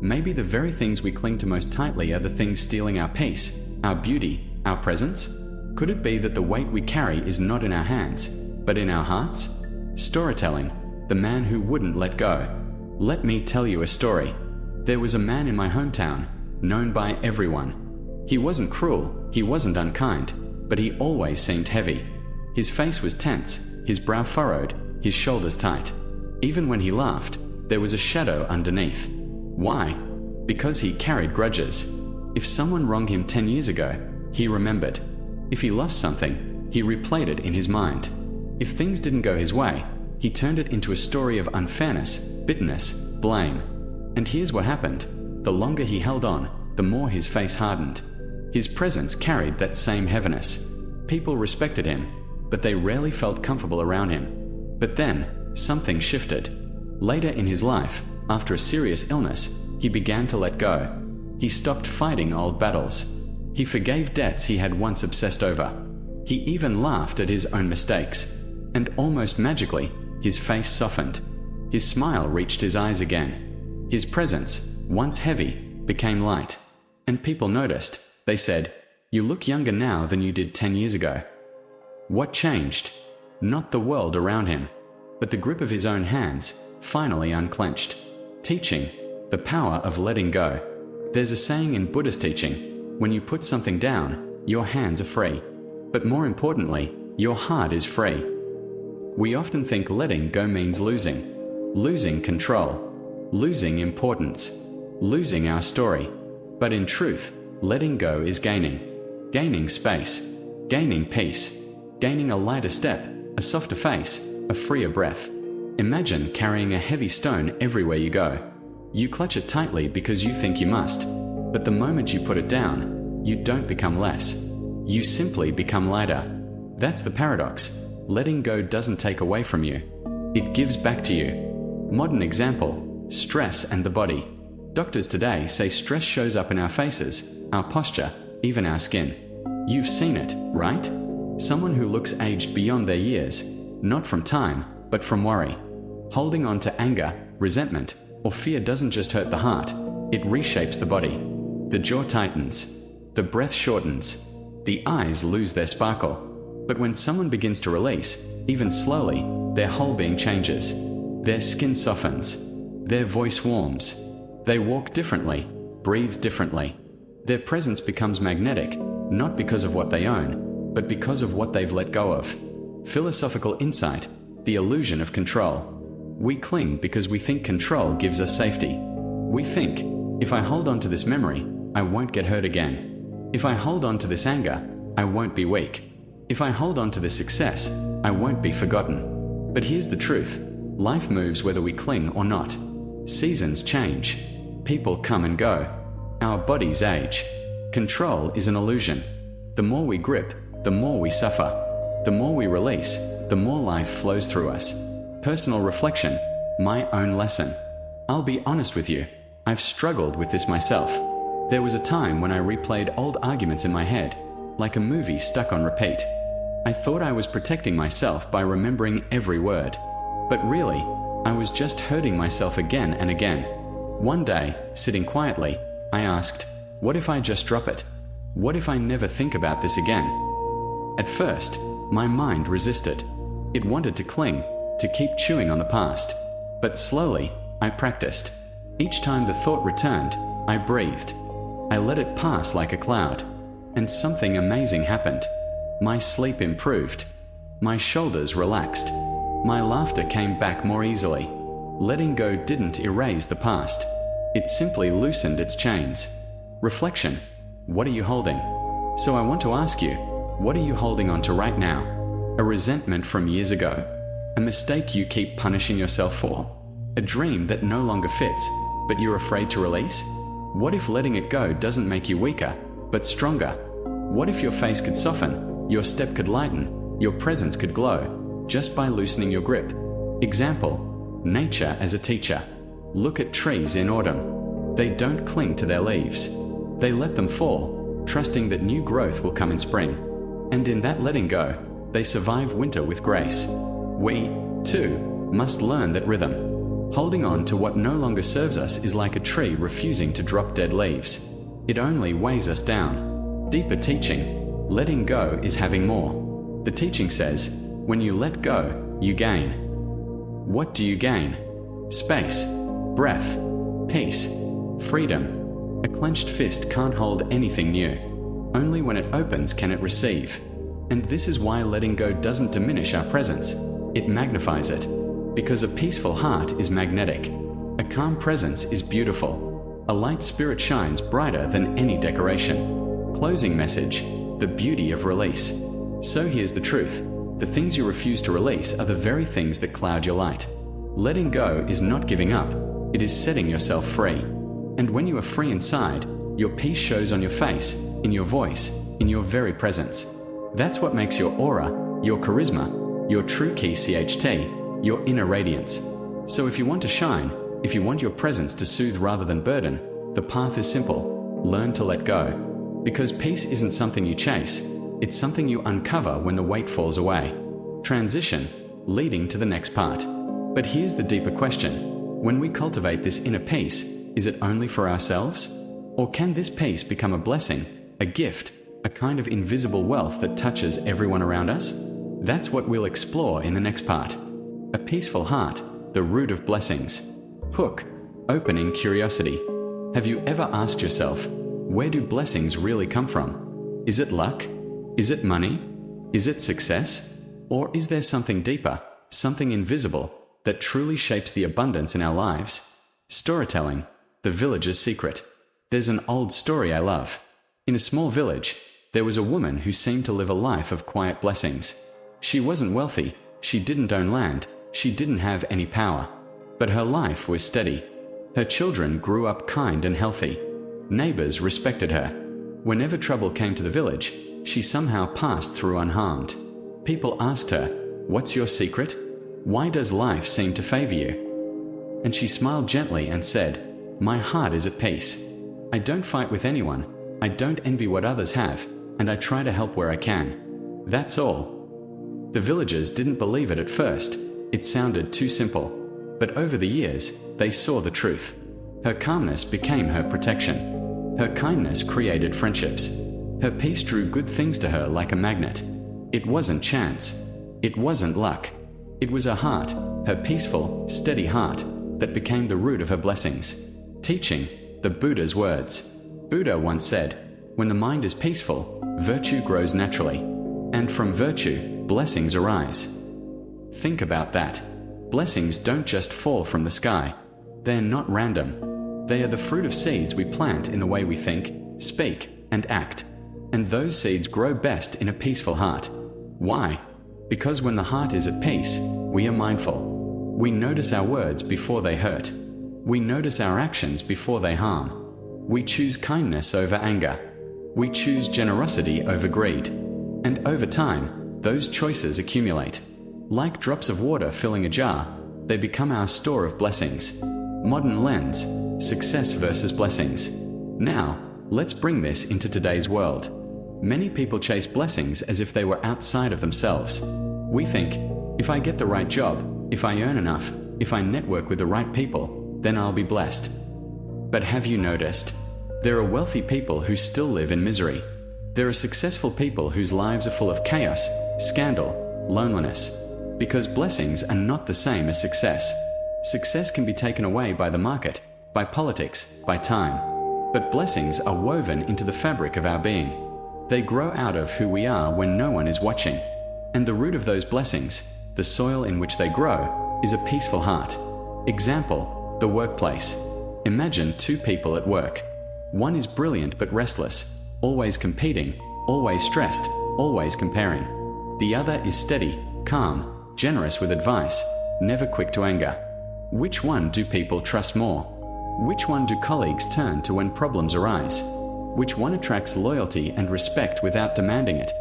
Maybe the very things we cling to most tightly are the things stealing our peace, our beauty, our presence? Could it be that the weight we carry is not in our hands, but in our hearts? Storytelling, the man who wouldn't let go. Let me tell you a story. There was a man in my hometown, known by everyone. He wasn't cruel, he wasn't unkind, but he always seemed heavy. His face was tense, his brow furrowed, his shoulders tight. Even when he laughed, there was a shadow underneath. Why? Because he carried grudges. If someone wronged him 10 years ago, he remembered. If he lost something, he replayed it in his mind. If things didn't go his way, he turned it into a story of unfairness, bitterness, blame. And here's what happened. The longer he held on, the more his face hardened. His presence carried that same heaviness. People respected him, but they rarely felt comfortable around him. But then, something shifted. Later in his life, after a serious illness, he began to let go. He stopped fighting old battles. He forgave debts he had once obsessed over. He even laughed at his own mistakes. And almost magically, his face softened. His smile reached his eyes again. His presence, once heavy, became light. And people noticed. They said, "You look younger now than you did 10 years ago." What changed? Not the world around him, but the grip of his own hands, finally unclenched. Teaching, the power of letting go. There's a saying in Buddhist teaching, when you put something down, your hands are free. But more importantly, your heart is free. We often think letting go means losing control. losing importance, losing our story. But in truth, letting go is gaining. Gaining space, gaining peace, gaining a lighter step, a softer face, a freer breath. Imagine carrying a heavy stone everywhere you go. You clutch it tightly because you think you must, but the moment you put it down, you don't become less. You simply become lighter. That's the paradox. Letting go doesn't take away from you. It gives back to you. Modern example, stress and the body. Doctors today say stress shows up in our faces, our posture, even our skin. You've seen it, right? Someone who looks aged beyond their years, not from time, but from worry. Holding on to anger, resentment, or fear doesn't just hurt the heart, it reshapes the body. The jaw tightens, the breath shortens, the eyes lose their sparkle. But when someone begins to release, even slowly, their whole being changes. Their skin softens, their voice warms. They walk differently, breathe differently. Their presence becomes magnetic, not because of what they own, but because of what they've let go of. Philosophical insight, the illusion of control. We cling because we think control gives us safety. We think, if I hold on to this memory, I won't get hurt again. If I hold on to this anger, I won't be weak. If I hold on to this success, I won't be forgotten. But here's the truth. Life moves whether we cling or not. Seasons change. People come and go. Our bodies age. Control is an illusion. The more we grip, the more we suffer. The more we release, the more life flows through us. Personal reflection, my own lesson. I'll be honest with you, I've struggled with this myself. There was a time when I replayed old arguments in my head, like a movie stuck on repeat. I thought I was protecting myself by remembering every word. But really, I was just hurting myself again and again. One day, sitting quietly, I asked, what if I just drop it? What if I never think about this again? At first, my mind resisted. It wanted to cling, to keep chewing on the past. But slowly, I practiced. Each time the thought returned, I breathed. I let it pass like a cloud. And something amazing happened. My sleep improved. My shoulders relaxed. My laughter came back more easily. Letting go didn't erase the past. It simply loosened its chains. Reflection. What are you holding? So I want to ask you, what are you holding on to right now? A resentment from years ago? A mistake you keep punishing yourself for? A dream that no longer fits, but you're afraid to release? What if letting it go doesn't make you weaker, but stronger? What if your face could soften, your step could lighten, your presence could glow, just by loosening your grip? Example, nature as a teacher. Look at trees in autumn. They don't cling to their leaves. They let them fall, trusting that new growth will come in spring. And in that letting go, they survive winter with grace. We, too, must learn that rhythm. Holding on to what no longer serves us is like a tree refusing to drop dead leaves. It only weighs us down. Deeper teaching, letting go is having more. The teaching says, when you let go, you gain. What do you gain? Space, breath, peace, freedom. A clenched fist can't hold anything new. Only when it opens can it receive. And this is why letting go doesn't diminish our presence. It magnifies it. Because a peaceful heart is magnetic. A calm presence is beautiful. A light spirit shines brighter than any decoration. Closing message, the beauty of release. So here's the truth. The things you refuse to release are the very things that cloud your light. Letting go is not giving up. It is setting yourself free. And when you are free inside, your peace shows on your face, in your voice, in your very presence. That's what makes your aura, your charisma, your true key CHT, your inner radiance. So if you want to shine, if you want your presence to soothe rather than burden, the path is simple. Learn to let go. Because peace isn't something you chase. It's something you uncover when the weight falls away. Transition, leading to the next part. But here's the deeper question. When we cultivate this inner peace, is it only for ourselves? Or can this peace become a blessing, a gift, a kind of invisible wealth that touches everyone around us? That's what we'll explore in the next part. A peaceful heart, the root of blessings. Hook, opening curiosity. Have you ever asked yourself, where do blessings really come from? Is it luck? Is it money? Is it success? Or is there something deeper, something invisible, that truly shapes the abundance in our lives? Storytelling, the villager's secret. There's an old story I love. In a small village, there was a woman who seemed to live a life of quiet blessings. She wasn't wealthy, she didn't own land, she didn't have any power. But her life was steady. Her children grew up kind and healthy. Neighbors respected her. Whenever trouble came to the village, she somehow passed through unharmed. People asked her, "What's your secret? Why does life seem to favor you?" And she smiled gently and said, "My heart is at peace. I don't fight with anyone, I don't envy what others have, and I try to help where I can. That's all." The villagers didn't believe it at first. It sounded too simple. But over the years, they saw the truth. Her calmness became her protection. Her kindness created friendships. Her peace drew good things to her like a magnet. It wasn't chance. It wasn't luck. It was her heart, her peaceful, steady heart, that became the root of her blessings. Teaching, the Buddha's words. Buddha once said, "When the mind is peaceful, virtue grows naturally. And from virtue, blessings arise." Think about that. Blessings don't just fall from the sky. They're not random. They are the fruit of seeds we plant in the way we think, speak, and act. And those seeds grow best in a peaceful heart. Why? Because when the heart is at peace, we are mindful. We notice our words before they hurt. We notice our actions before they harm. We choose kindness over anger. We choose generosity over greed. And over time, those choices accumulate. Like drops of water filling a jar, they become our store of blessings. Modern lens, success versus blessings. Now, let's bring this into today's world. Many people chase blessings as if they were outside of themselves. We think, if I get the right job, if I earn enough, if I network with the right people, then I'll be blessed. But have you noticed? There are wealthy people who still live in misery. There are successful people whose lives are full of chaos, scandal, loneliness. Because blessings are not the same as success. Success can be taken away by the market, by politics, by time. But blessings are woven into the fabric of our being. They grow out of who we are when no one is watching. And the root of those blessings, the soil in which they grow, is a peaceful heart. Example, the workplace. Imagine two people at work. One is brilliant but restless, always competing, always stressed, always comparing. The other is steady, calm, generous with advice, never quick to anger. Which one do people trust more? Which one do colleagues turn to when problems arise? Which one attracts loyalty and respect without demanding it?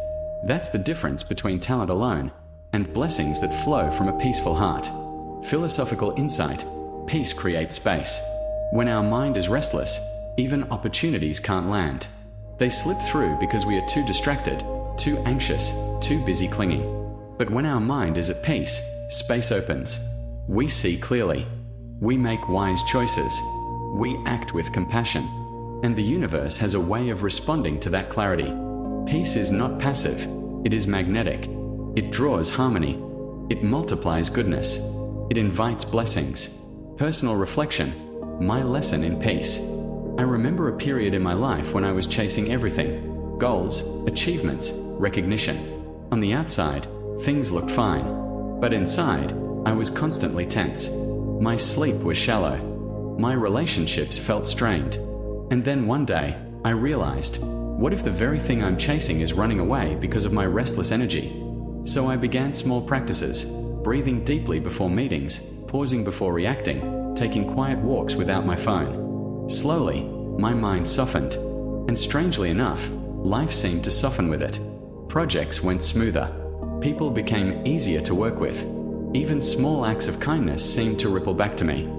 That's the difference between talent alone and blessings that flow from a peaceful heart. Philosophical insight: peace creates space. When our mind is restless, even opportunities can't land. They slip through because we are too distracted, too anxious, too busy clinging. But when our mind is at peace, space opens. We see clearly. We make wise choices. We act with compassion. And the universe has a way of responding to that clarity. Peace is not passive. It is magnetic. It draws harmony. It multiplies goodness. It invites blessings. Personal reflection: my lesson in peace. I remember a period in my life when I was chasing everything: goals, achievements, recognition. On the outside, things looked fine. But inside, I was constantly tense. My sleep was shallow. My relationships felt strained. And then one day, I realized, what if the very thing I'm chasing is running away because of my restless energy? So I began small practices: breathing deeply before meetings, pausing before reacting, taking quiet walks without my phone. Slowly, my mind softened. And strangely enough, life seemed to soften with it. Projects went smoother. People became easier to work with. Even small acts of kindness seemed to ripple back to me.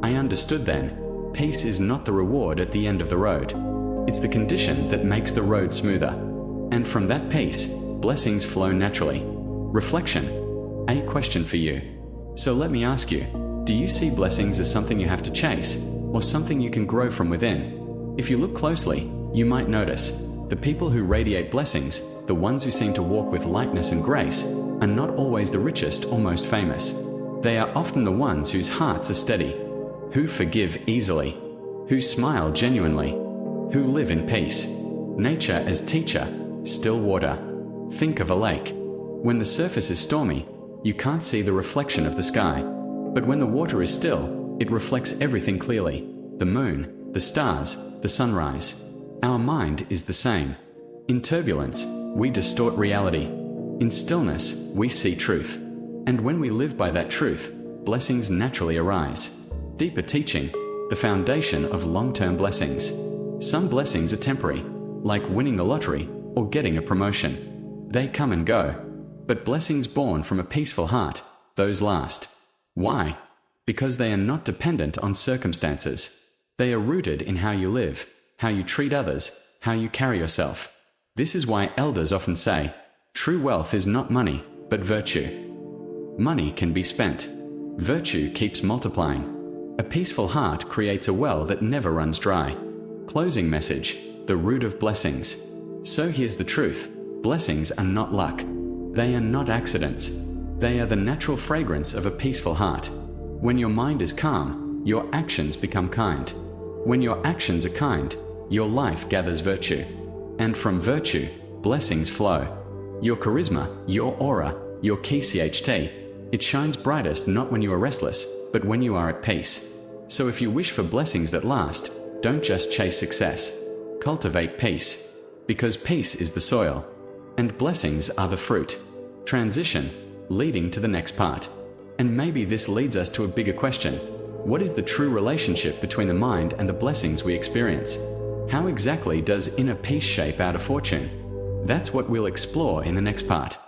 I understood then, peace is not the reward at the end of the road. It's the condition that makes the road smoother. And from that peace, blessings flow naturally. Reflection: a question for you. So let me ask you, do you see blessings as something you have to chase, or something you can grow from within? If you look closely, you might notice the people who radiate blessings, the ones who seem to walk with lightness and grace, are not always the richest or most famous. They are often the ones whose hearts are steady, who forgive easily, who smile genuinely, who live in peace. Nature as teacher: still water. Think of a lake. When the surface is stormy, you can't see the reflection of the sky. But when the water is still, It reflects everything clearly: the moon, the stars, the sunrise. Our mind is the same. In turbulence, we distort reality. In stillness, we see truth. And when we live by that truth, blessings naturally arise. Deeper teaching, the foundation of long-term blessings. Some blessings are temporary, like winning the lottery or getting a promotion. They come and go. But blessings born from a peaceful heart, those last. Why? Because they are not dependent on circumstances. They are rooted in how you live, how you treat others, how you carry yourself. This is why elders often say, true wealth is not money, but virtue. Money can be spent. Virtue keeps multiplying. A peaceful heart creates a well that never runs dry. Closing message: the root of blessings. So here's the truth: blessings are not luck. They are not accidents. They are the natural fragrance of a peaceful heart. When your mind is calm, your actions become kind. When your actions are kind, your life gathers virtue. And from virtue, blessings flow. Your charisma, your aura, your KCHT, it shines brightest not when you are restless, but when you are at peace. So if you wish for blessings that last, don't just chase success. Cultivate peace. Because peace is the soil, and blessings are the fruit. Transition, leading to the next part. And maybe this leads us to a bigger question. What is the true relationship between the mind and the blessings we experience? How exactly does inner peace shape outer fortune? That's what we'll explore in the next part.